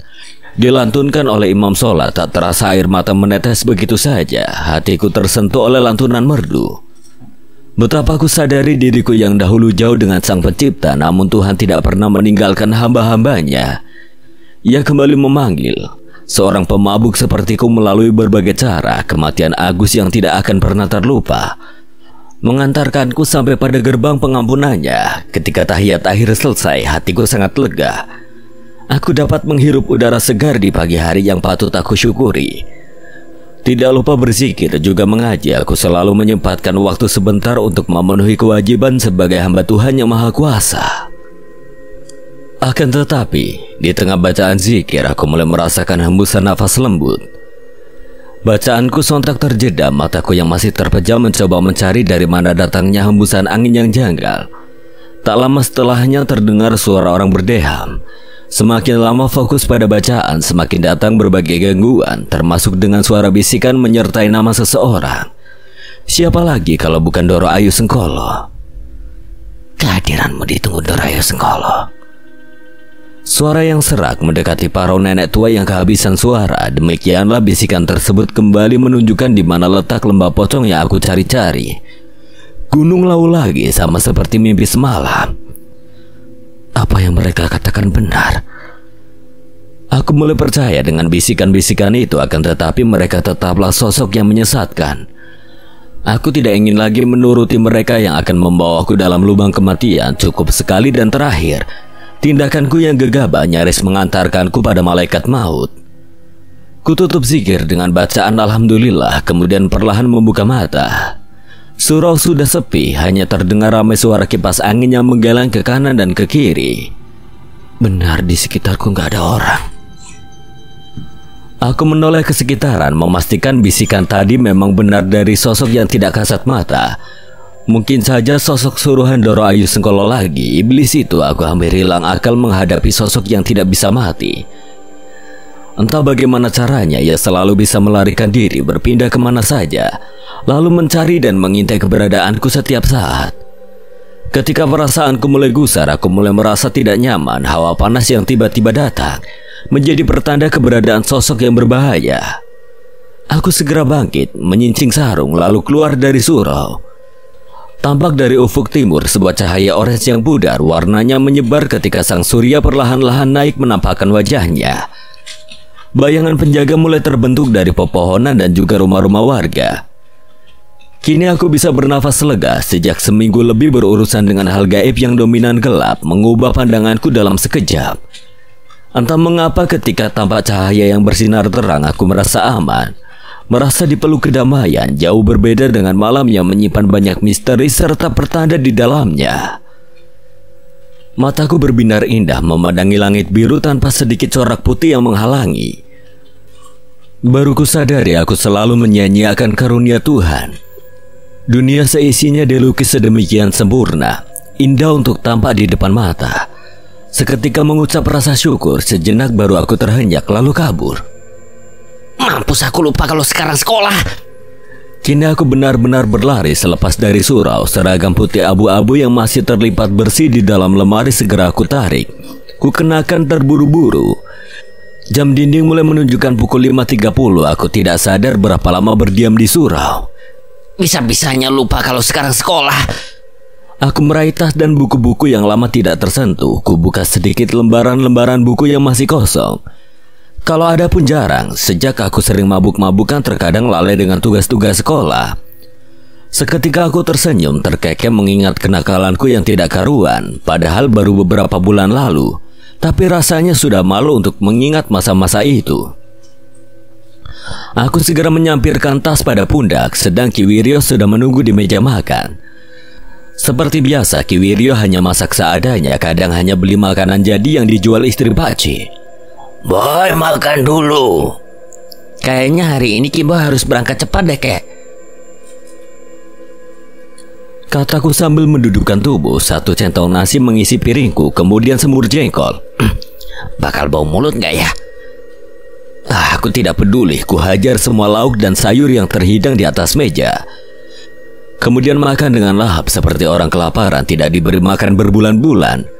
Speaker 1: dilantunkan oleh imam sholat. Tak terasa air mata menetes begitu saja. Hatiku tersentuh oleh lantunan merdu. Betapa ku sadari diriku yang dahulu jauh dengan Sang Pencipta, namun Tuhan tidak pernah meninggalkan hamba-hambanya. Ia kembali memanggil seorang pemabuk sepertiku melalui berbagai cara. Kematian Agus yang tidak akan pernah terlupa mengantarkanku sampai pada gerbang pengampunannya. Ketika tahiyat akhir selesai, hatiku sangat lega. Aku dapat menghirup udara segar di pagi hari yang patut aku syukuri. Tidak lupa berzikir, juga mengaji. Aku selalu menyempatkan waktu sebentar untuk memenuhi kewajiban sebagai hamba Tuhan yang Maha Kuasa. Akan tetapi, di tengah bacaan zikir, aku mulai merasakan hembusan nafas lembut. Bacaanku sontak terjeda. Mataku yang masih terpejam mencoba mencari dari mana datangnya hembusan angin yang janggal. Tak lama setelahnya terdengar suara orang berdeham. Semakin lama fokus pada bacaan, semakin datang berbagai gangguan, termasuk dengan suara bisikan menyertai nama seseorang. Siapa lagi kalau bukan Doro Ayu Sengkolo? Kehadiranmu ditunggu, Doro Ayu Sengkolo. Suara yang serak mendekati para nenek tua yang kehabisan suara. Demikianlah bisikan tersebut kembali menunjukkan di mana letak lembah pocong yang aku cari-cari. Gunung Lawu lagi, sama seperti mimpi semalam. Apa yang mereka katakan benar? Aku mulai percaya dengan bisikan-bisikan itu, akan tetapi mereka tetaplah sosok yang menyesatkan. Aku tidak ingin lagi menuruti mereka yang akan membawaku dalam lubang kematian. Cukup sekali dan terakhir. Tindakanku yang gegabah nyaris mengantarkanku pada malaikat maut. Kututup zikir dengan bacaan Alhamdulillah, kemudian perlahan membuka mata. Surau sudah sepi, hanya terdengar ramai suara kipas angin yang menggalang ke kanan dan ke kiri. Benar, di sekitarku nggak ada orang. Aku menoleh ke sekitaran, memastikan bisikan tadi memang benar dari sosok yang tidak kasat mata. Mungkin saja sosok suruhan Doro Ayu Sengkolo lagi. Iblis itu, aku hampir hilang akal menghadapi sosok yang tidak bisa mati. Entah bagaimana caranya, ia selalu bisa melarikan diri, berpindah kemana saja, lalu mencari dan mengintai keberadaanku setiap saat. Ketika perasaanku mulai gusar, aku mulai merasa tidak nyaman. Hawa panas yang tiba-tiba datang menjadi pertanda keberadaan sosok yang berbahaya. Aku segera bangkit, menyincing sarung, lalu keluar dari surau. Tampak dari ufuk timur sebuah cahaya orange yang pudar. Warnanya menyebar ketika sang surya perlahan-lahan naik menampakkan wajahnya. Bayangan penjaga mulai terbentuk dari pepohonan dan juga rumah-rumah warga. Kini aku bisa bernafas lega. Sejak seminggu lebih berurusan dengan hal gaib yang dominan gelap mengubah pandanganku dalam sekejap. Entah mengapa ketika tampak cahaya yang bersinar terang, aku merasa aman, merasa dipeluk kedamaian. Jauh berbeda dengan malam yang menyimpan banyak misteri serta pertanda di dalamnya. Mataku berbinar indah memandangi langit biru tanpa sedikit corak putih yang menghalangi. Baru kusadari aku selalu menyia-nyiakan karunia Tuhan. Dunia seisinya dilukis sedemikian sempurna, indah untuk tampak di depan mata. Seketika mengucap rasa syukur, sejenak baru aku terhenyak lalu kabur.
Speaker 2: Mampus, aku lupa kalau sekarang sekolah.
Speaker 1: Kini aku benar-benar berlari selepas dari surau. Seragam putih abu-abu yang masih terlipat bersih di dalam lemari segera aku tarik. Ku kenakan terburu-buru. Jam dinding mulai menunjukkan pukul 5.30. Aku tidak sadar berapa lama berdiam di surau.
Speaker 2: Bisa-bisanya lupa kalau sekarang sekolah.
Speaker 1: Aku meraih tas dan buku-buku yang lama tidak tersentuh. Ku buka sedikit lembaran-lembaran buku yang masih kosong. Kalau ada pun jarang, sejak aku sering mabuk-mabukan terkadang lalai dengan tugas-tugas sekolah. Seketika aku tersenyum terkekeh mengingat kenakalanku yang tidak karuan, padahal baru beberapa bulan lalu. Tapi rasanya sudah malu untuk mengingat masa-masa itu. Aku segera menyampirkan tas pada pundak, sedang Ki Wiryo sudah menunggu di meja makan. Seperti biasa, Ki Wiryo hanya masak seadanya, kadang hanya beli makanan jadi yang dijual istri Pakcik.
Speaker 2: Boy, makan dulu. Kayaknya hari ini Kimbo harus berangkat cepat deh, kek.
Speaker 1: Kataku sambil mendudukkan tubuh. Satu centong nasi mengisi piringku, kemudian semur jengkol.
Speaker 2: Bakal bau mulut gak ya?
Speaker 1: Aku tidak peduli. Ku hajar semua lauk dan sayur yang terhidang di atas meja. Kemudian makan dengan lahap seperti orang kelaparan tidak diberi makan berbulan-bulan.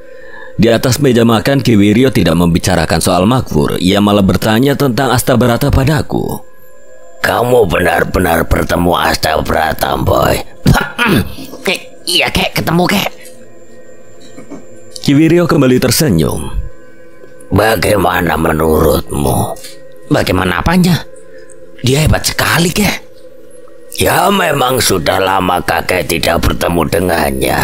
Speaker 1: Di atas meja makan, Ki Wiryo tidak membicarakan soal Makfur. Ia malah bertanya tentang Astabrata padaku.
Speaker 2: Kamu benar-benar bertemu Astabrata, Boy? Iya, kek, ketemu, kek.
Speaker 1: Ki Wiryo kembali tersenyum.
Speaker 2: Bagaimana menurutmu? Bagaimana apanya? Dia hebat sekali, kek. Ya, memang sudah lama kakek tidak bertemu dengannya.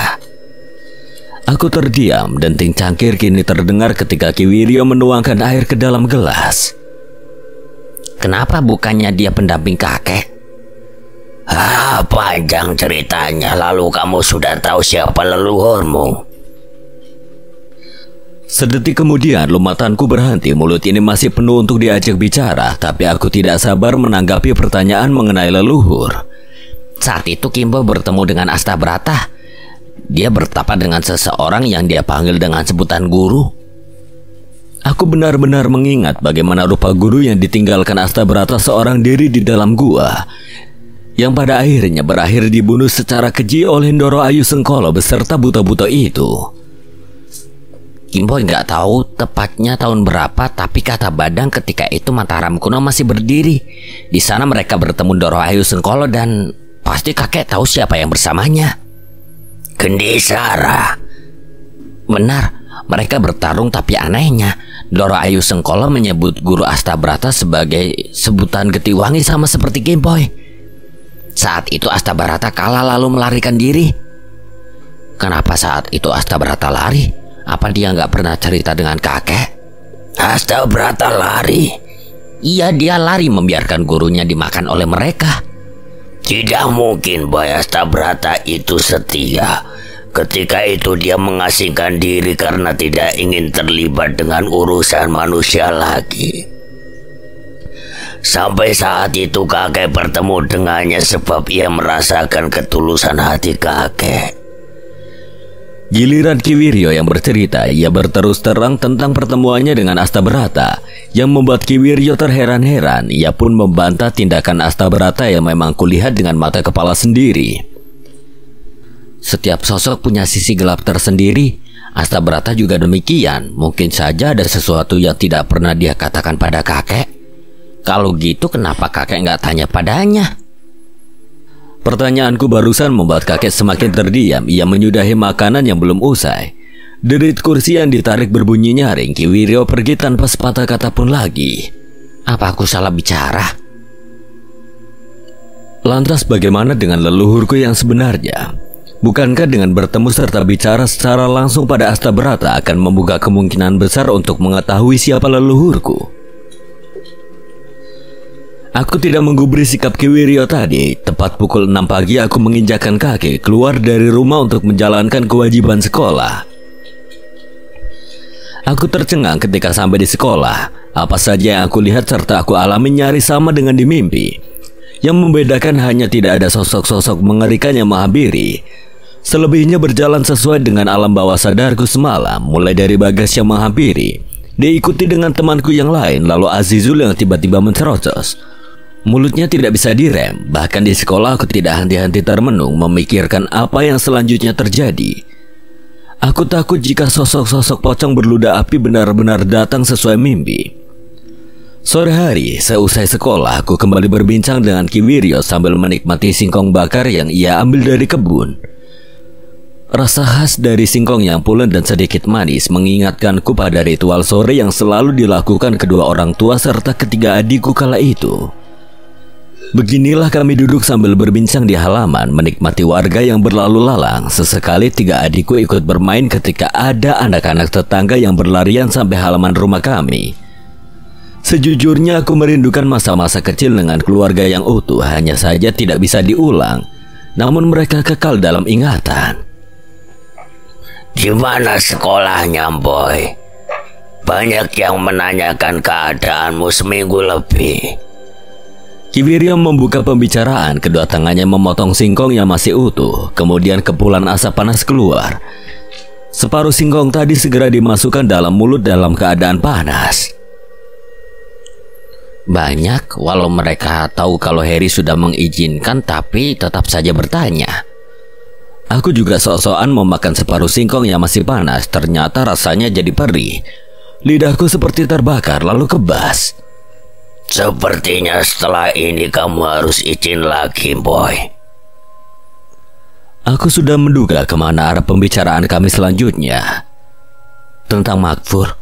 Speaker 1: Aku terdiam. Denting cangkir kini terdengar ketika Ki Wiryo menuangkan air ke dalam gelas.
Speaker 2: Kenapa bukannya dia pendamping kakek? Panjang ceritanya. Lalu kamu sudah tahu siapa leluhurmu?
Speaker 1: Sedetik kemudian lumatanku berhenti. Mulut ini masih penuh untuk diajak bicara, tapi aku tidak sabar menanggapi pertanyaan mengenai leluhur.
Speaker 2: Saat itu Kimbo bertemu dengan Astabrata. Dia bertapa dengan seseorang yang dia panggil dengan sebutan guru.
Speaker 1: Aku benar-benar mengingat bagaimana rupa guru yang ditinggalkan Astabrata seorang diri di dalam gua, yang pada akhirnya berakhir dibunuh secara keji oleh Ndoro Ayu Sengkolo beserta buta-buta itu.
Speaker 2: Kimbo nggak tahu tepatnya tahun berapa, tapi kata Badang ketika itu Mataram kuno masih berdiri. Di sana mereka bertemu Ndoro Ayu Sengkolo dan pasti kakek tahu siapa yang bersamanya. Gendesara. Benar, mereka bertarung, tapi anehnya Ndoro Ayu Sengkolo menyebut guru Astabrata sebagai sebutan Getiwangi sama seperti Kimboy. Saat itu Astabrata kalah lalu melarikan diri. Kenapa saat itu Astabrata lari? Apa dia nggak pernah cerita dengan kakek? Astabrata lari? Iya, dia lari membiarkan gurunya dimakan oleh mereka. Tidak mungkin Boy, Astabrata itu setia. Ketika itu dia mengasingkan diri karena tidak ingin terlibat dengan urusan manusia lagi. Sampai saat itu kakek bertemu dengannya sebab ia merasakan ketulusan hati kakek.
Speaker 1: Giliran Ki Wiryo yang bercerita. Ia berterus terang tentang pertemuannya dengan Astabrata, yang membuat Ki Wiryo terheran-heran. Ia pun membantah tindakan Astabrata yang memang kulihat dengan mata kepala sendiri. Setiap sosok punya sisi gelap tersendiri. Astabrata juga demikian. Mungkin saja ada sesuatu yang tidak pernah dia katakan pada kakek. Kalau gitu kenapa kakek nggak tanya padanya? Pertanyaanku barusan membuat kakek semakin terdiam. Ia menyudahi makanan yang belum usai. Derit kursi yang ditarik berbunyi nyaring. Ki Wiryo pergi tanpa sepatah kata pun lagi.
Speaker 2: Apa aku salah bicara?
Speaker 1: Lantas bagaimana dengan leluhurku yang sebenarnya? Bukankah dengan bertemu serta bicara secara langsung pada Astabrata akan membuka kemungkinan besar untuk mengetahui siapa leluhurku? Aku tidak menggubris sikap Ki Wiryo tadi. Tepat pukul 6 pagi aku menginjakkan kaki keluar dari rumah untuk menjalankan kewajiban sekolah. Aku tercengang ketika sampai di sekolah. Apa saja yang aku lihat serta aku alami nyaris sama dengan di mimpi. Yang membedakan hanya tidak ada sosok-sosok mengerikan yang menghampiri. Selebihnya berjalan sesuai dengan alam bawah sadarku semalam. Mulai dari Bagas yang menghampiri, Diikuti dengan temanku yang lain, lalu Azizul yang tiba-tiba mencerocos. Mulutnya tidak bisa direm, bahkan di sekolah aku tidak henti-henti termenung memikirkan apa yang selanjutnya terjadi. Aku takut jika sosok-sosok pocong berludah api benar-benar datang sesuai mimpi. Sore hari, seusai sekolah, aku kembali berbincang dengan Ki Wiryo sambil menikmati singkong bakar yang ia ambil dari kebun. Rasa khas dari singkong yang pulen dan sedikit manis mengingatkanku pada ritual sore yang selalu dilakukan kedua orang tua serta ketiga adikku kala itu. Beginilah kami duduk sambil berbincang di halaman, menikmati warga yang berlalu lalang. Sesekali 3 adikku ikut bermain ketika ada anak-anak tetangga yang berlarian sampai halaman rumah kami. Sejujurnya aku merindukan masa-masa kecil dengan keluarga yang utuh, hanya saja tidak bisa diulang. Namun mereka kekal dalam ingatan.
Speaker 2: Gimana sekolahnya, Boy? Banyak yang menanyakan keadaanmu seminggu lebih.
Speaker 1: Ki Wiryo membuka pembicaraan, kedua tangannya memotong singkong yang masih utuh. Kemudian kepulan asap panas keluar. Separuh singkong tadi segera dimasukkan dalam mulut dalam keadaan panas.
Speaker 3: Banyak, walau mereka tahu kalau Harry sudah mengizinkan, tapi tetap saja bertanya.
Speaker 1: Aku juga sok-sokan memakan separuh singkong yang masih panas. Ternyata rasanya jadi perih. Lidahku seperti terbakar lalu kebas.
Speaker 2: Sepertinya setelah ini kamu harus izin lagi, Boy.
Speaker 1: Aku sudah menduga kemana arah pembicaraan kami selanjutnya. Tentang Makfur.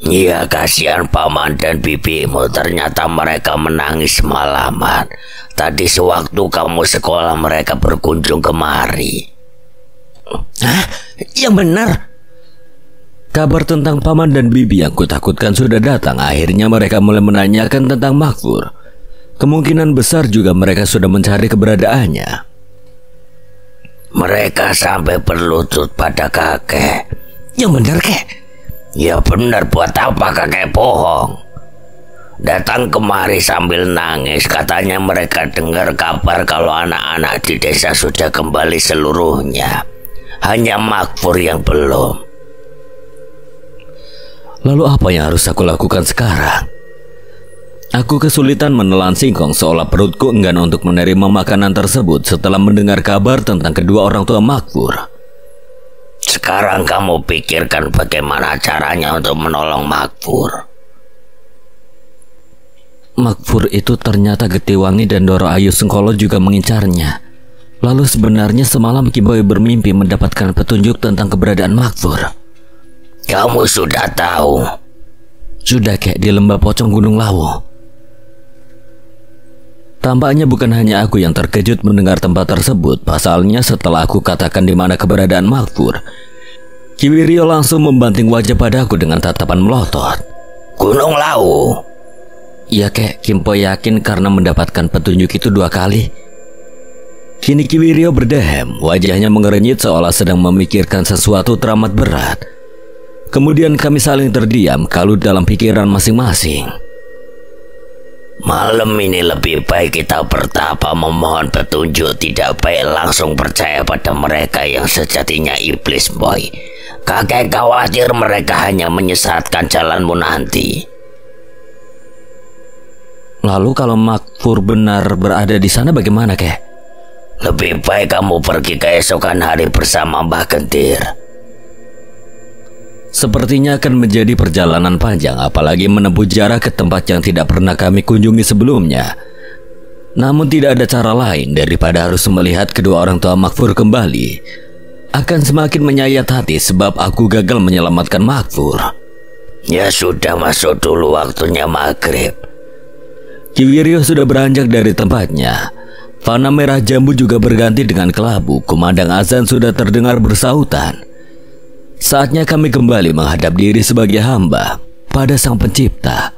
Speaker 2: Iya, kasihan paman dan bibimu. Ternyata mereka menangis semalaman. Tadi sewaktu kamu sekolah mereka berkunjung kemari.
Speaker 3: Hah? Yang benar?
Speaker 1: Kabar tentang paman dan bibi yang kutakutkan sudah datang. Akhirnya mereka mulai menanyakan tentang Makfur. Kemungkinan besar juga mereka sudah mencari keberadaannya.
Speaker 2: Mereka sampai berlutut pada kakek.
Speaker 3: Yang benar, kek?
Speaker 2: Ya benar, buat apa kakek bohong? Datang kemari sambil nangis. Katanya mereka dengar kabar kalau anak-anak di desa sudah kembali seluruhnya. Hanya Makfur yang belum.
Speaker 1: Lalu apa yang harus aku lakukan sekarang? Aku kesulitan menelan singkong seolah perutku enggan untuk menerima makanan tersebut setelah mendengar kabar tentang kedua orang tua Makfur.
Speaker 2: Sekarang kamu pikirkan bagaimana caranya untuk menolong Makfur.
Speaker 1: Makfur itu ternyata Getiwangi dan Doro Ayu Sengkolo juga mengincarnya. Lalu sebenarnya semalam Ki Boy bermimpi mendapatkan petunjuk tentang keberadaan Makfur.
Speaker 2: Kamu sudah tahu?
Speaker 1: Sudah, kek, di lembah pocong Gunung Lawu. Tampaknya bukan hanya aku yang terkejut mendengar tempat tersebut. Pasalnya setelah aku katakan di mana keberadaan Makfur, Ki Wiryo langsung membanting wajah padaku dengan tatapan melotot.
Speaker 2: Gunung Lawu?
Speaker 1: Iya, kek, Kimpo yakin karena mendapatkan petunjuk itu 2 kali. Kini Ki Wiryo berdehem, wajahnya mengerenyit seolah sedang memikirkan sesuatu teramat berat. Kemudian kami saling terdiam, kalut dalam pikiran masing-masing.
Speaker 2: Malam ini lebih baik kita bertapa memohon petunjuk. Tidak baik langsung percaya pada mereka yang sejatinya iblis, Boy. Kakek khawatir mereka hanya menyesatkan jalanmu nanti.
Speaker 1: Lalu kalau Makfur benar berada di sana bagaimana, kek?
Speaker 2: Lebih baik kamu pergi keesokan hari bersama Mbah Gentir.
Speaker 1: Sepertinya akan menjadi perjalanan panjang, apalagi menempuh jarak ke tempat yang tidak pernah kami kunjungi sebelumnya. Namun tidak ada cara lain daripada harus melihat kedua orang tua Makfur kembali. Akan semakin menyayat hati sebab aku gagal menyelamatkan Makfur.
Speaker 2: Ya sudah, masuk dulu, waktunya maghrib.
Speaker 1: Ki Wiryo sudah beranjak dari tempatnya. Fana merah jambu juga berganti dengan kelabu. Kumandang azan sudah terdengar bersautan. Saatnya kami kembali menghadap diri sebagai hamba pada Sang Pencipta.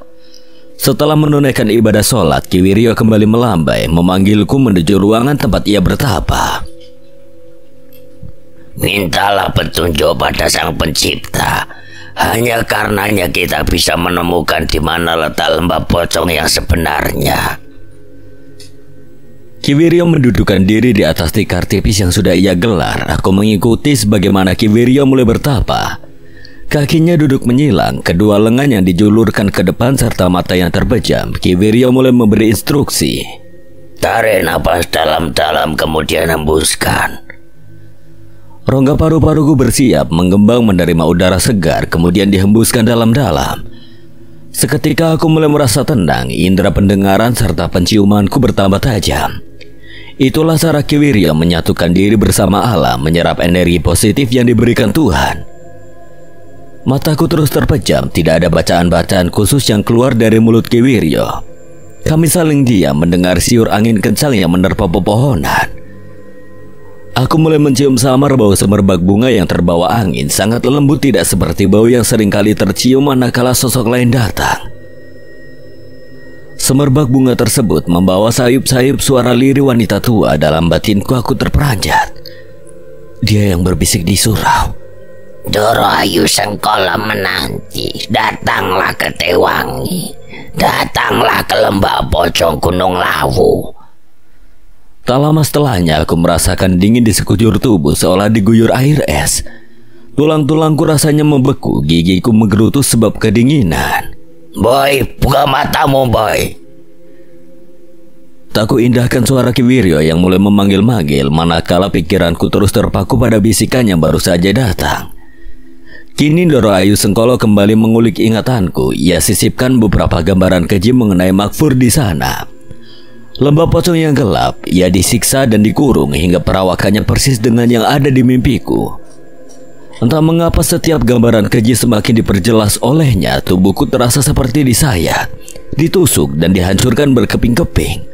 Speaker 1: Setelah menunaikan ibadah sholat, Ki Wiryo kembali melambai, memanggilku menuju ruangan tempat ia bertapa.
Speaker 2: Mintalah petunjuk pada Sang Pencipta. Hanya karenanya kita bisa menemukan di mana letak lembah pocong yang sebenarnya.
Speaker 1: Ki Wiryo mendudukkan diri di atas tikar tipis yang sudah ia gelar. Aku mengikuti sebagaimana Ki Wiryo mulai bertapa. Kakinya duduk menyilang, kedua lengan yang dijulurkan ke depan serta mata yang terpejam. Ki Wiryo mulai memberi instruksi.
Speaker 2: Tarik napas dalam-dalam kemudian hembuskan.
Speaker 1: Rongga paru-paruku bersiap menggembang menerima udara segar kemudian dihembuskan dalam-dalam. Seketika aku mulai merasa tenang, indera pendengaran serta penciumanku bertambah tajam. Itulah cara Ki Wiryo menyatukan diri bersama alam, menyerap energi positif yang diberikan Tuhan. Mataku terus terpejam, tidak ada bacaan-bacaan khusus yang keluar dari mulut Ki Wiryo. Kami saling diam mendengar siur angin kencang yang menerpa pepohonan. Aku mulai mencium samar bau semerbak bunga yang terbawa angin, sangat lembut tidak seperti bau yang seringkali tercium manakala sosok lain datang. Semerbak bunga tersebut membawa sayup-sayup suara lirih wanita tua. Dalam batinku aku terperanjat. Dia yang berbisik di surau.
Speaker 2: Doro Ayu Sengkola menanti, datanglah ke Tewangi, datanglah ke lembah pocong Gunung Lawu.
Speaker 1: Tak lama setelahnya aku merasakan dingin di sekujur tubuh seolah diguyur air es. Tulang-tulangku rasanya membeku, gigiku menggerutu sebab kedinginan.
Speaker 2: Boy, buka matamu, boy.
Speaker 1: Tak ku indahkan suara Ki Wiryo yang mulai memanggil-manggil manakala pikiranku terus terpaku pada bisikan yang baru saja datang. Kini Doro Ayu Sengkolo kembali mengulik ingatanku. Ia sisipkan beberapa gambaran keji mengenai Makfur di sana. Lembah pocong yang gelap, ia disiksa dan dikurung hingga perawakannya persis dengan yang ada di mimpiku. Entah mengapa setiap gambaran keji semakin diperjelas olehnya, tubuhku terasa seperti disayat, ditusuk dan dihancurkan berkeping-keping.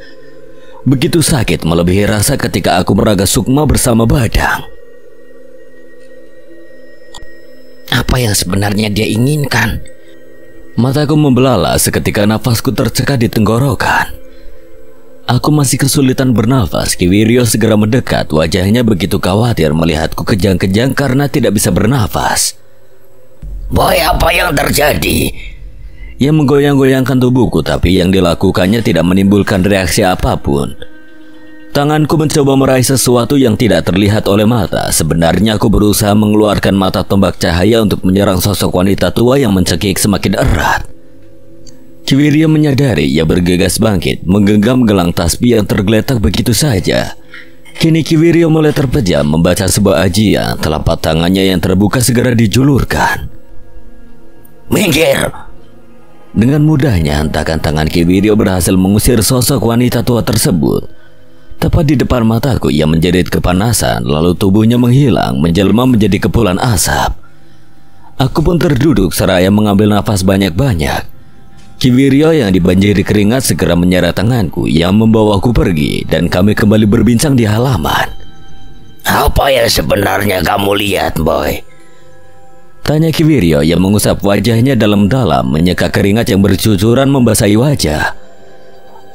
Speaker 1: Begitu sakit melebihi rasa ketika aku meraga sukma bersama Badang.
Speaker 3: Apa yang sebenarnya dia inginkan?
Speaker 1: Mataku membelalak seketika nafasku tercekat di tenggorokan. Aku masih kesulitan bernafas. Ki Wiryo segera mendekat. Wajahnya begitu khawatir melihatku kejang-kejang karena tidak bisa bernafas.
Speaker 2: Boy, apa yang terjadi?
Speaker 1: Ia menggoyang-goyangkan tubuhku, tapi yang dilakukannya tidak menimbulkan reaksi apapun. Tanganku mencoba meraih sesuatu yang tidak terlihat oleh mata. Sebenarnya aku berusaha mengeluarkan mata tombak cahaya untuk menyerang sosok wanita tua yang mencekik semakin erat. Ki Wiryo menyadari, ia bergegas bangkit, menggenggam gelang tasbih yang tergeletak begitu saja. Kini Ki Wiryo mulai terpejam membaca sebuah ajian. Telapak tangannya yang terbuka segera dijulurkan.
Speaker 2: Minggir!
Speaker 1: Dengan mudahnya hentakan tangan Ki Wiryo berhasil mengusir sosok wanita tua tersebut. Tepat di depan mataku ia menjerit kepanasan, lalu tubuhnya menghilang, menjelma menjadi kepulan asap. Aku pun terduduk seraya mengambil nafas banyak-banyak. Ki Wiryo yang dibanjiri keringat segera menyeret tanganku yang membawaku pergi dan kami kembali berbincang di halaman.
Speaker 2: Apa yang sebenarnya kamu lihat, boy?
Speaker 1: Tanya Ki Wiryo yang mengusap wajahnya dalam-dalam, menyeka keringat yang bercucuran membasahi wajah.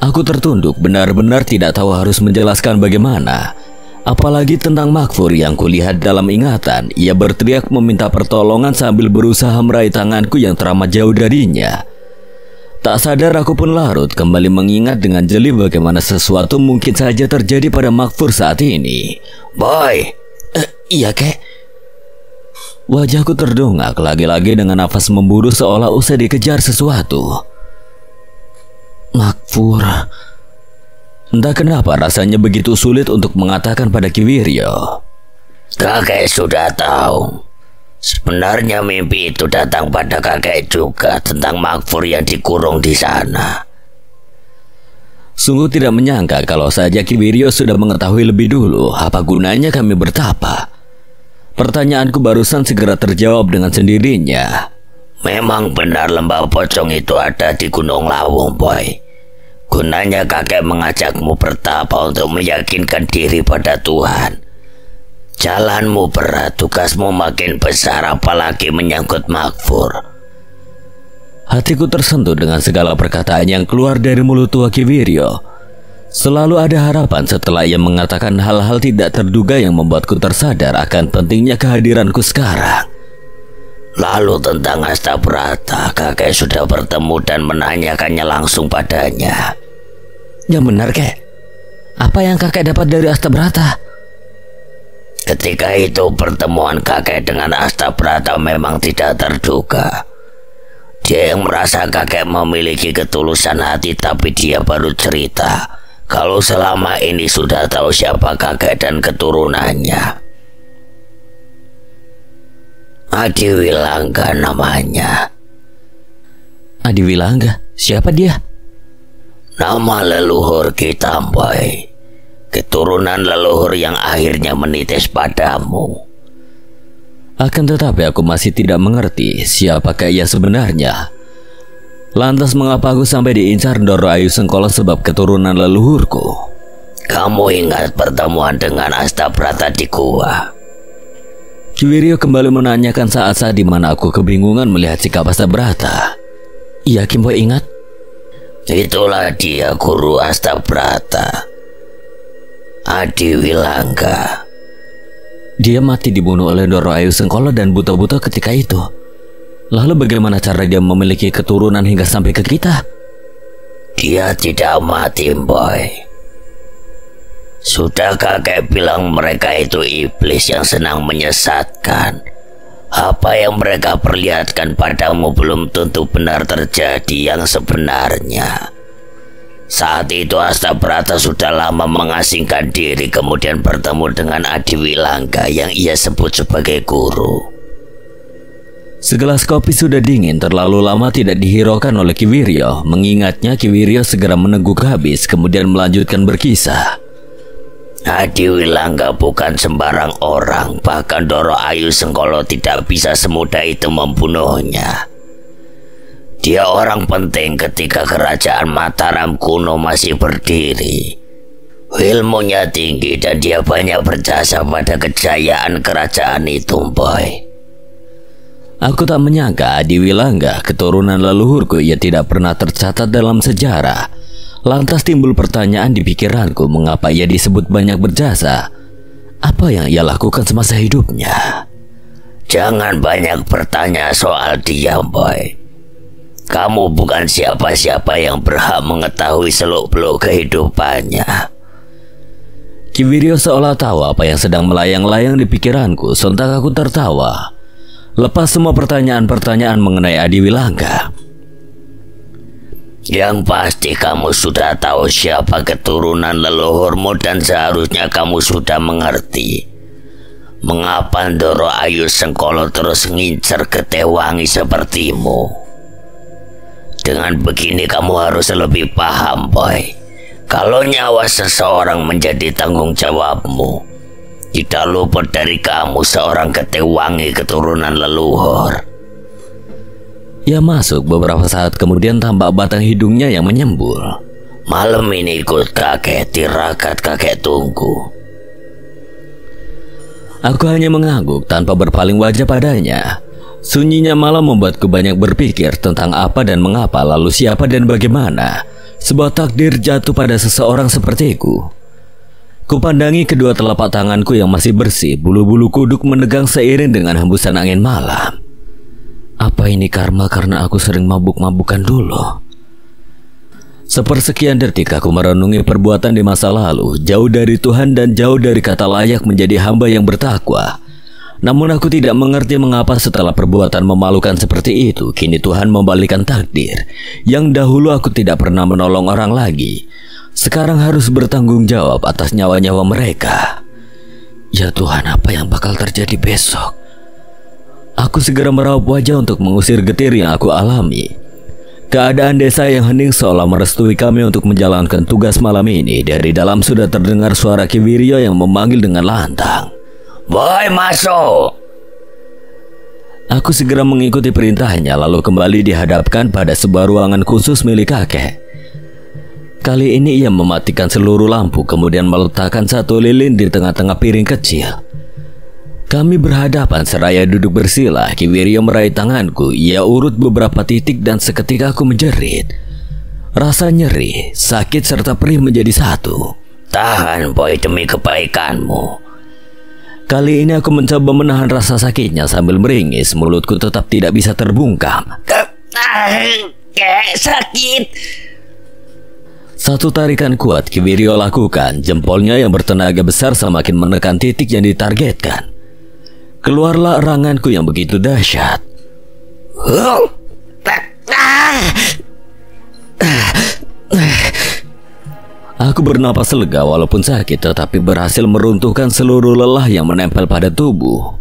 Speaker 1: Aku tertunduk, benar-benar tidak tahu harus menjelaskan bagaimana. Apalagi tentang Makfur yang kulihat dalam ingatan. Ia berteriak meminta pertolongan sambil berusaha meraih tanganku yang teramat jauh darinya. Tak sadar aku pun larut kembali mengingat dengan jeli bagaimana sesuatu mungkin saja terjadi pada Makfur saat ini.
Speaker 2: Boy!
Speaker 1: Iya kek. Wajahku terdongak lagi-lagi dengan nafas memburu seolah usai dikejar sesuatu. Makfur. Entah kenapa rasanya begitu sulit untuk mengatakan pada Ki Wiryo.
Speaker 2: Kakek sudah tahu. Sebenarnya mimpi itu datang pada kakek juga tentang Makfur yang dikurung di sana.
Speaker 1: Sungguh tidak menyangka kalau saja Ki Wiryo sudah mengetahui lebih dulu. Apa gunanya kami bertapa? Pertanyaanku barusan segera terjawab dengan sendirinya.
Speaker 2: Memang benar lembah pocong itu ada di Gunung Lawung, boy. Gunanya kakek mengajakmu bertapa untuk meyakinkan diri pada Tuhan. Jalanmu berat, tugasmu makin besar, apalagi menyangkut Makfur.
Speaker 1: Hatiku tersentuh dengan segala perkataan yang keluar dari mulut tua Ki Wiryo. Selalu ada harapan setelah ia mengatakan hal-hal tidak terduga yang membuatku tersadar akan pentingnya kehadiranku sekarang.
Speaker 2: Lalu tentang Astabrata, kakek sudah bertemu dan menanyakannya langsung padanya.
Speaker 1: Yang benar, kek. Apa yang kakek dapat dari Astabrata?
Speaker 2: Ketika itu pertemuan kakek dengan Astabrata memang tidak terduga. Dia yang merasa kakek memiliki ketulusan hati, tapi dia baru cerita kalau selama ini sudah tahu siapa kakek dan keturunannya. Adiwilangga namanya.
Speaker 3: Adiwilangga? Siapa dia?
Speaker 2: Nama leluhur kita, Boy. Keturunan leluhur yang akhirnya menitis padamu.
Speaker 1: Akan tetapi aku masih tidak mengerti siapakah ia sebenarnya. Lantas mengapa aku sampai diincar Ndoro Ayu Sengkolo sebab keturunan leluhurku?
Speaker 2: Kamu ingat pertemuan dengan Astabrata di gua?
Speaker 1: Ki Wiryo kembali menanyakan saat-saat di mana aku kebingungan melihat sikap Astabrata. Iya, Kim Boy ingat.
Speaker 2: Itulah dia guru Astabrata, Adiwilangga.
Speaker 1: Dia mati dibunuh oleh Ndoro Ayu Sengkolo dan Buto-Buto ketika itu. Lalu bagaimana cara dia memiliki keturunan hingga sampai ke kita?
Speaker 2: Dia tidak mati, Boy. Sudah kakek bilang mereka itu iblis yang senang menyesatkan. Apa yang mereka perlihatkan padamu belum tentu benar terjadi yang sebenarnya. Saat itu Astabrata sudah lama mengasingkan diri, kemudian bertemu dengan Adiwilangga yang ia sebut sebagai guru.
Speaker 1: Segelas kopi sudah dingin, terlalu lama tidak dihiraukan oleh Ki Wiryo. Mengingatnya, Ki Wiryo segera meneguk habis, kemudian melanjutkan berkisah.
Speaker 2: Adiwilangga bukan sembarang orang, bahkan Ndoro Ayu Sengkolo tidak bisa semudah itu membunuhnya. Dia orang penting ketika kerajaan Mataram kuno masih berdiri. Ilmunya tinggi dan dia banyak berjasa pada kejayaan kerajaan itu, Boy.
Speaker 1: Aku tak menyangka Adiwilangga, keturunan leluhurku, ia tidak pernah tercatat dalam sejarah. Lantas timbul pertanyaan di pikiranku, mengapa ia disebut banyak berjasa? Apa yang ia lakukan semasa hidupnya?
Speaker 2: Jangan banyak bertanya soal dia, Boy. Kamu bukan siapa-siapa yang berhak mengetahui seluk-beluk kehidupannya.
Speaker 1: Ki Wiryo seolah tahu apa yang sedang melayang-layang di pikiranku. Sontak aku tertawa. Lepas semua pertanyaan-pertanyaan mengenai Adiwilangga.
Speaker 2: Yang pasti kamu sudah tahu siapa keturunan leluhurmu dan seharusnya kamu sudah mengerti mengapa Ndoro Ayu Sengkolo terus ngincer Getewangi sepertimu. Dengan begini kamu harus lebih paham, Boy. Kalau nyawa seseorang menjadi tanggung jawabmu, tidak luput dari kamu seorang Getewangi keturunan leluhur.
Speaker 1: Ia masuk beberapa saat kemudian tampak batang hidungnya yang menyembul.
Speaker 2: Malam ini ikut kakek tirakat kakek tunggu.
Speaker 1: Aku hanya mengangguk tanpa berpaling wajah padanya. Sunyinya malam membuatku banyak berpikir tentang apa dan mengapa, lalu siapa dan bagaimana sebuah takdir jatuh pada seseorang sepertiku. Kupandangi kedua telapak tanganku yang masih bersih, bulu-bulu kuduk menegang seiring dengan hembusan angin malam. Apa ini karma karena aku sering mabuk-mabukan dulu? Sepersekian detik aku merenungi perbuatan di masa lalu, jauh dari Tuhan dan jauh dari kata layak menjadi hamba yang bertakwa. Namun aku tidak mengerti mengapa setelah perbuatan memalukan seperti itu, kini Tuhan membalikkan takdir. Yang dahulu aku tidak pernah menolong orang lagi, sekarang harus bertanggung jawab atas nyawa-nyawa mereka. Ya Tuhan, apa yang bakal terjadi besok? Aku segera meraup wajah untuk mengusir getir yang aku alami. Keadaan desa yang hening seolah merestui kami untuk menjalankan tugas malam ini. Dari dalam sudah terdengar suara Ki Wiryo yang memanggil dengan lantang.
Speaker 2: Boy, masuk!
Speaker 1: Aku segera mengikuti perintahnya, lalu kembali dihadapkan pada sebuah ruangan khusus milik kakek. Kali ini ia mematikan seluruh lampu, kemudian meletakkan satu lilin di tengah-tengah piring kecil. Kami berhadapan seraya duduk bersila. Ki Wiryo meraih tanganku. Ia urut beberapa titik dan seketika aku menjerit. Rasa nyeri, sakit serta perih menjadi satu.
Speaker 2: Tahan, Boy, demi kebaikanmu.
Speaker 1: Kali ini aku mencoba menahan rasa sakitnya sambil meringis. Mulutku tetap tidak bisa terbungkam.
Speaker 2: Kayak sakit.
Speaker 1: Satu tarikan kuat Ki Wiryo lakukan, jempolnya yang bertenaga besar semakin menekan titik yang ditargetkan. Keluarlah eranganku yang begitu dahsyat. Aku bernapas lega walaupun sakit, tetapi berhasil meruntuhkan seluruh lelah yang menempel pada tubuh.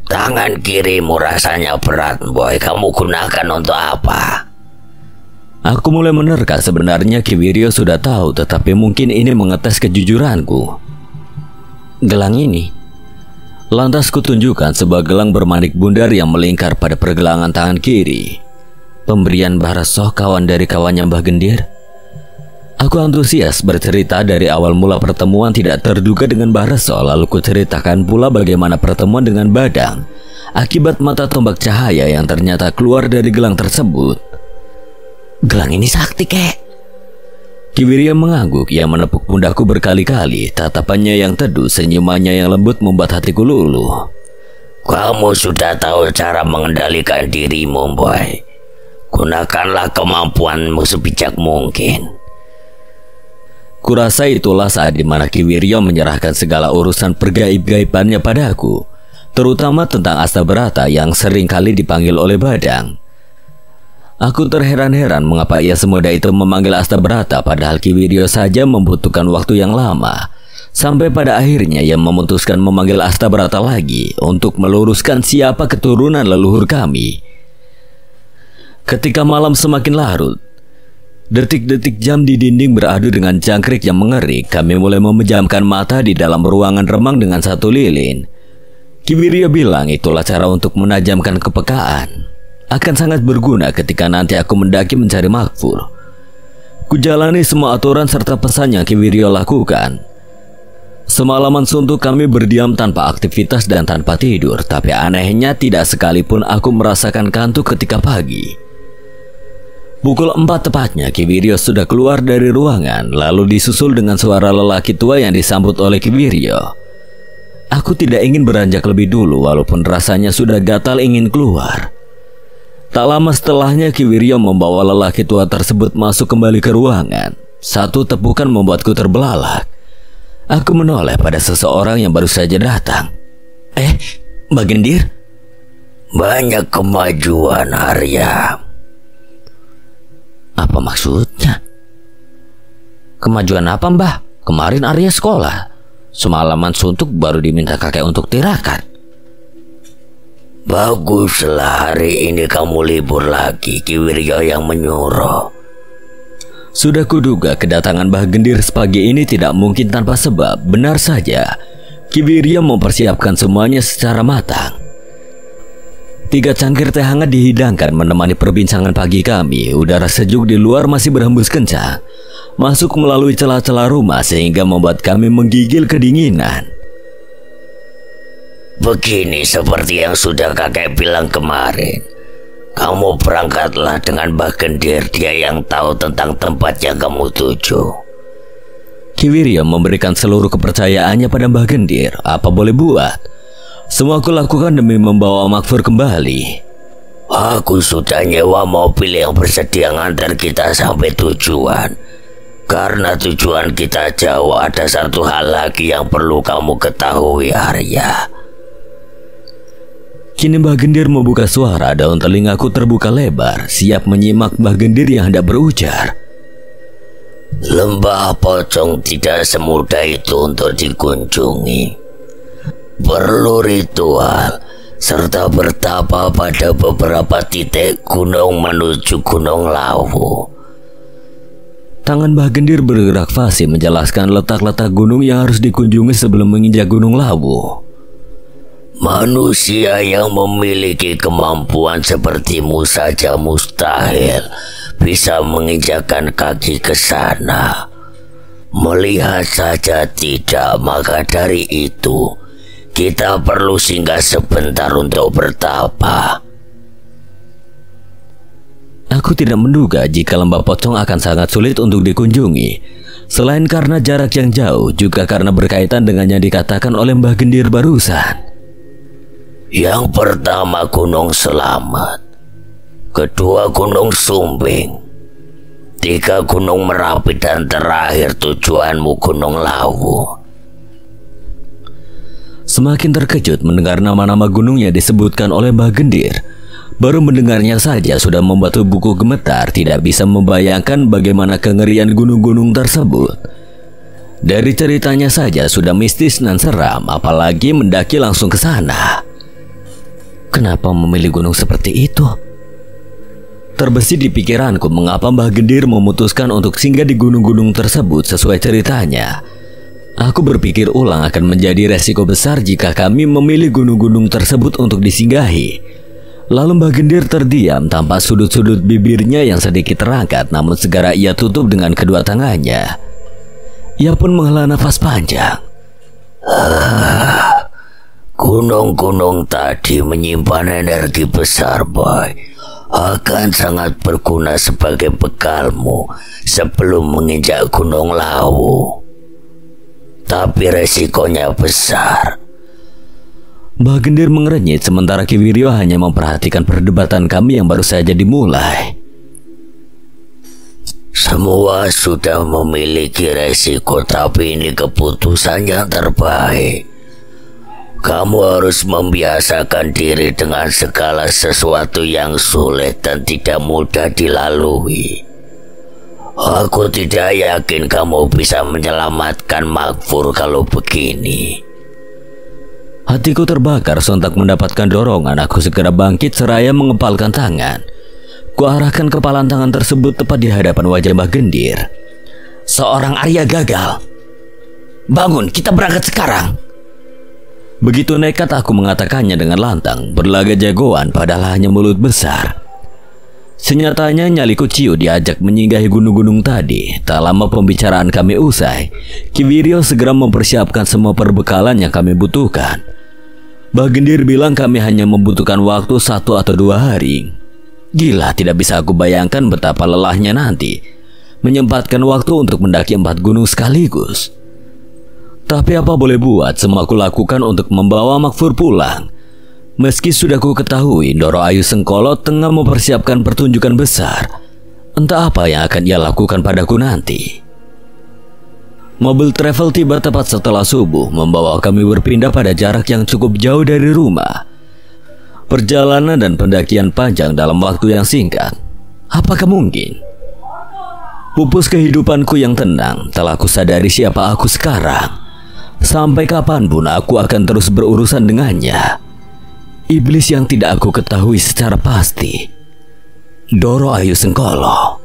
Speaker 2: Tangan kirimu rasanya berat, Boy. Kamu gunakan untuk apa?
Speaker 1: Aku mulai menerka sebenarnya Ki Wiryo sudah tahu, tetapi mungkin ini mengetes kejujuranku. Gelang ini. Lantas kutunjukkan sebuah gelang bermanik bundar yang melingkar pada pergelangan tangan kiri. Pemberian Barasoh, kawan dari kawannya Mbah Gendir. Aku antusias bercerita dari awal mula pertemuan tidak terduga dengan Barasoh, lalu kuceritakan pula bagaimana pertemuan dengan Badang akibat mata tombak cahaya yang ternyata keluar dari gelang tersebut. Gelang ini sakti, kek. Ki Wiryo mengangguk. Ia menepuk pundakku berkali-kali. Tatapannya yang teduh, senyumannya yang lembut membuat hatiku luluh.
Speaker 2: Kamu sudah tahu cara mengendalikan dirimu, Boy. Gunakanlah kemampuanmu sebijak mungkin.
Speaker 1: Kurasa itulah saat dimana Ki Wiryo menyerahkan segala urusan pergaib-gaibannya padaku, terutama tentang Astabrata yang sering kali dipanggil oleh Badang. Aku terheran-heran mengapa ia semudah itu memanggil Astabrata, padahal Ki Wiryo saja membutuhkan waktu yang lama. Sampai pada akhirnya ia memutuskan memanggil Astabrata lagi untuk meluruskan siapa keturunan leluhur kami. Ketika malam semakin larut, detik-detik jam di dinding beradu dengan jangkrik yang mengering, kami mulai memejamkan mata di dalam ruangan remang dengan satu lilin. Ki Wiryo bilang itulah cara untuk menajamkan kepekaan. Akan sangat berguna ketika nanti aku mendaki mencari makfur. Kujalani semua aturan serta pesan yang Ki Wiryo lakukan. Semalaman suntuk kami berdiam tanpa aktivitas dan tanpa tidur, tapi anehnya tidak sekalipun aku merasakan kantuk ketika pagi. Pukul 4 tepatnya Ki Wiryo sudah keluar dari ruangan, lalu disusul dengan suara lelaki tua yang disambut oleh Ki Wiryo. Aku tidak ingin beranjak lebih dulu walaupun rasanya sudah gatal ingin keluar. Tak lama setelahnya Ki Wiryo membawa lelaki tua tersebut masuk kembali ke ruangan. Satu tepukan membuatku terbelalak. Aku menoleh pada seseorang yang baru saja datang. Mbah Gendir?
Speaker 2: Banyak kemajuan, Arya.
Speaker 3: Apa maksudnya? Kemajuan apa, Mbah? Kemarin Arya sekolah. Semalaman suntuk baru diminta kakek untuk tirakat.
Speaker 2: Baguslah hari ini kamu libur lagi, Ki Wiryo yang menyuruh.
Speaker 1: Sudah kuduga kedatangan Mbah Gendir sepagi ini tidak mungkin tanpa sebab. Benar saja, Ki Wiryo mempersiapkan semuanya secara matang. 3 cangkir teh hangat dihidangkan menemani perbincangan pagi kami. Udara sejuk di luar masih berhembus kencang, masuk melalui celah-celah rumah sehingga membuat kami menggigil kedinginan.
Speaker 2: Begini seperti yang sudah kakek bilang kemarin. Kamu berangkatlah dengan Mbah Gendir, dia yang tahu tentang tempat yang kamu tuju.
Speaker 1: Ki Wiryo memberikan seluruh kepercayaannya pada Mbah Gendir. Apa boleh buat, semua aku lakukan demi membawa makfur kembali.
Speaker 2: Aku sudah nyewa mobil yang bersedia ngantar kita sampai tujuan. Karena tujuan kita jauh, ada satu hal lagi yang perlu kamu ketahui, Arya.
Speaker 1: Kini Mbah Gendir membuka suara, daun telingaku terbuka lebar, siap menyimak Mbah Gendir yang hendak berujar.
Speaker 2: Lembah Pocong tidak semudah itu untuk dikunjungi. Perlu ritual, serta bertapa pada beberapa titik gunung menuju Gunung Lawu.
Speaker 1: Tangan Mbah Gendir bergerak fasih menjelaskan letak-letak gunung yang harus dikunjungi sebelum menginjak Gunung Lawu.
Speaker 2: Manusia yang memiliki kemampuan sepertimu saja mustahil bisa menginjakkan kaki ke sana. Melihat saja tidak, maka dari itu kita perlu singgah sebentar untuk bertapa.
Speaker 1: Aku tidak menduga jika Lembah Pocong akan sangat sulit untuk dikunjungi. Selain karena jarak yang jauh, juga karena berkaitan dengan yang dikatakan oleh Mbah Gendir barusan.
Speaker 2: Yang pertama Gunung Selamat, kedua Gunung Sumbing, Ketiga Gunung Merapi dan terakhir tujuanmu Gunung Lawu.
Speaker 1: Semakin terkejut mendengar nama-nama gunungnya disebutkan oleh Mbah Gendir. Baru mendengarnya saja sudah membuat tubuhku gemetar, tidak bisa membayangkan bagaimana kengerian gunung-gunung tersebut. Dari ceritanya saja sudah mistis dan seram, apalagi mendaki langsung ke sana. Kenapa memilih gunung seperti itu? Terbesit di pikiranku mengapa Mbah Gendir memutuskan untuk singgah di gunung-gunung tersebut sesuai ceritanya. Aku berpikir ulang akan menjadi resiko besar jika kami memilih gunung-gunung tersebut untuk disinggahi. Lalu Mbah Gendir terdiam tanpa sudut-sudut bibirnya yang sedikit terangkat, namun segera ia tutup dengan kedua tangannya. Ia pun menghela nafas panjang.
Speaker 2: Gunung-gunung tadi menyimpan energi besar, boy. Akan sangat berguna sebagai bekalmu sebelum menginjak Gunung Lawu. Tapi resikonya besar.
Speaker 1: Mbah Gendir mengerenyit sementara Ki Wiryo hanya memperhatikan perdebatan kami yang baru saja dimulai.
Speaker 2: Semua sudah memiliki resiko, tapi ini keputusan yang terbaik. Kamu harus membiasakan diri dengan segala sesuatu yang sulit dan tidak mudah dilalui. Aku tidak yakin kamu bisa menyelamatkan Makfur kalau begini.
Speaker 1: Hatiku terbakar sontak mendapatkan dorongan. Aku segera bangkit seraya mengepalkan tangan. Kuarahkan kepalan tangan tersebut tepat di hadapan wajah Mbah Gendir.
Speaker 3: Seorang Arya gagal. Bangun, kita berangkat sekarang.
Speaker 1: Begitu nekat aku mengatakannya dengan lantang, berlaga jagoan padahal hanya mulut besar. Senyatanya nyaliku ciu diajak menyinggahi gunung-gunung tadi. Tak lama pembicaraan kami usai, Ki Wiryo segera mempersiapkan semua perbekalan yang kami butuhkan. Mbah Gendir bilang kami hanya membutuhkan waktu 1 atau 2 hari. Gila, tidak bisa aku bayangkan betapa lelahnya nanti menyempatkan waktu untuk mendaki 4 gunung sekaligus. Tapi apa boleh buat, semua aku lakukan untuk membawa Makfur pulang. Meski sudah ku ketahui Ndoro Ayu Sengkolo tengah mempersiapkan pertunjukan besar, entah apa yang akan ia lakukan padaku nanti. Mobil travel tiba tepat setelah subuh, membawa kami berpindah pada jarak yang cukup jauh dari rumah. Perjalanan dan pendakian panjang dalam waktu yang singkat. Apakah mungkin? Pupus kehidupanku yang tenang, telah ku sadari siapa aku sekarang. Sampai kapanpun aku akan terus berurusan dengannya. Iblis yang tidak aku ketahui secara pasti, Ndoro Ayu Sengkolo.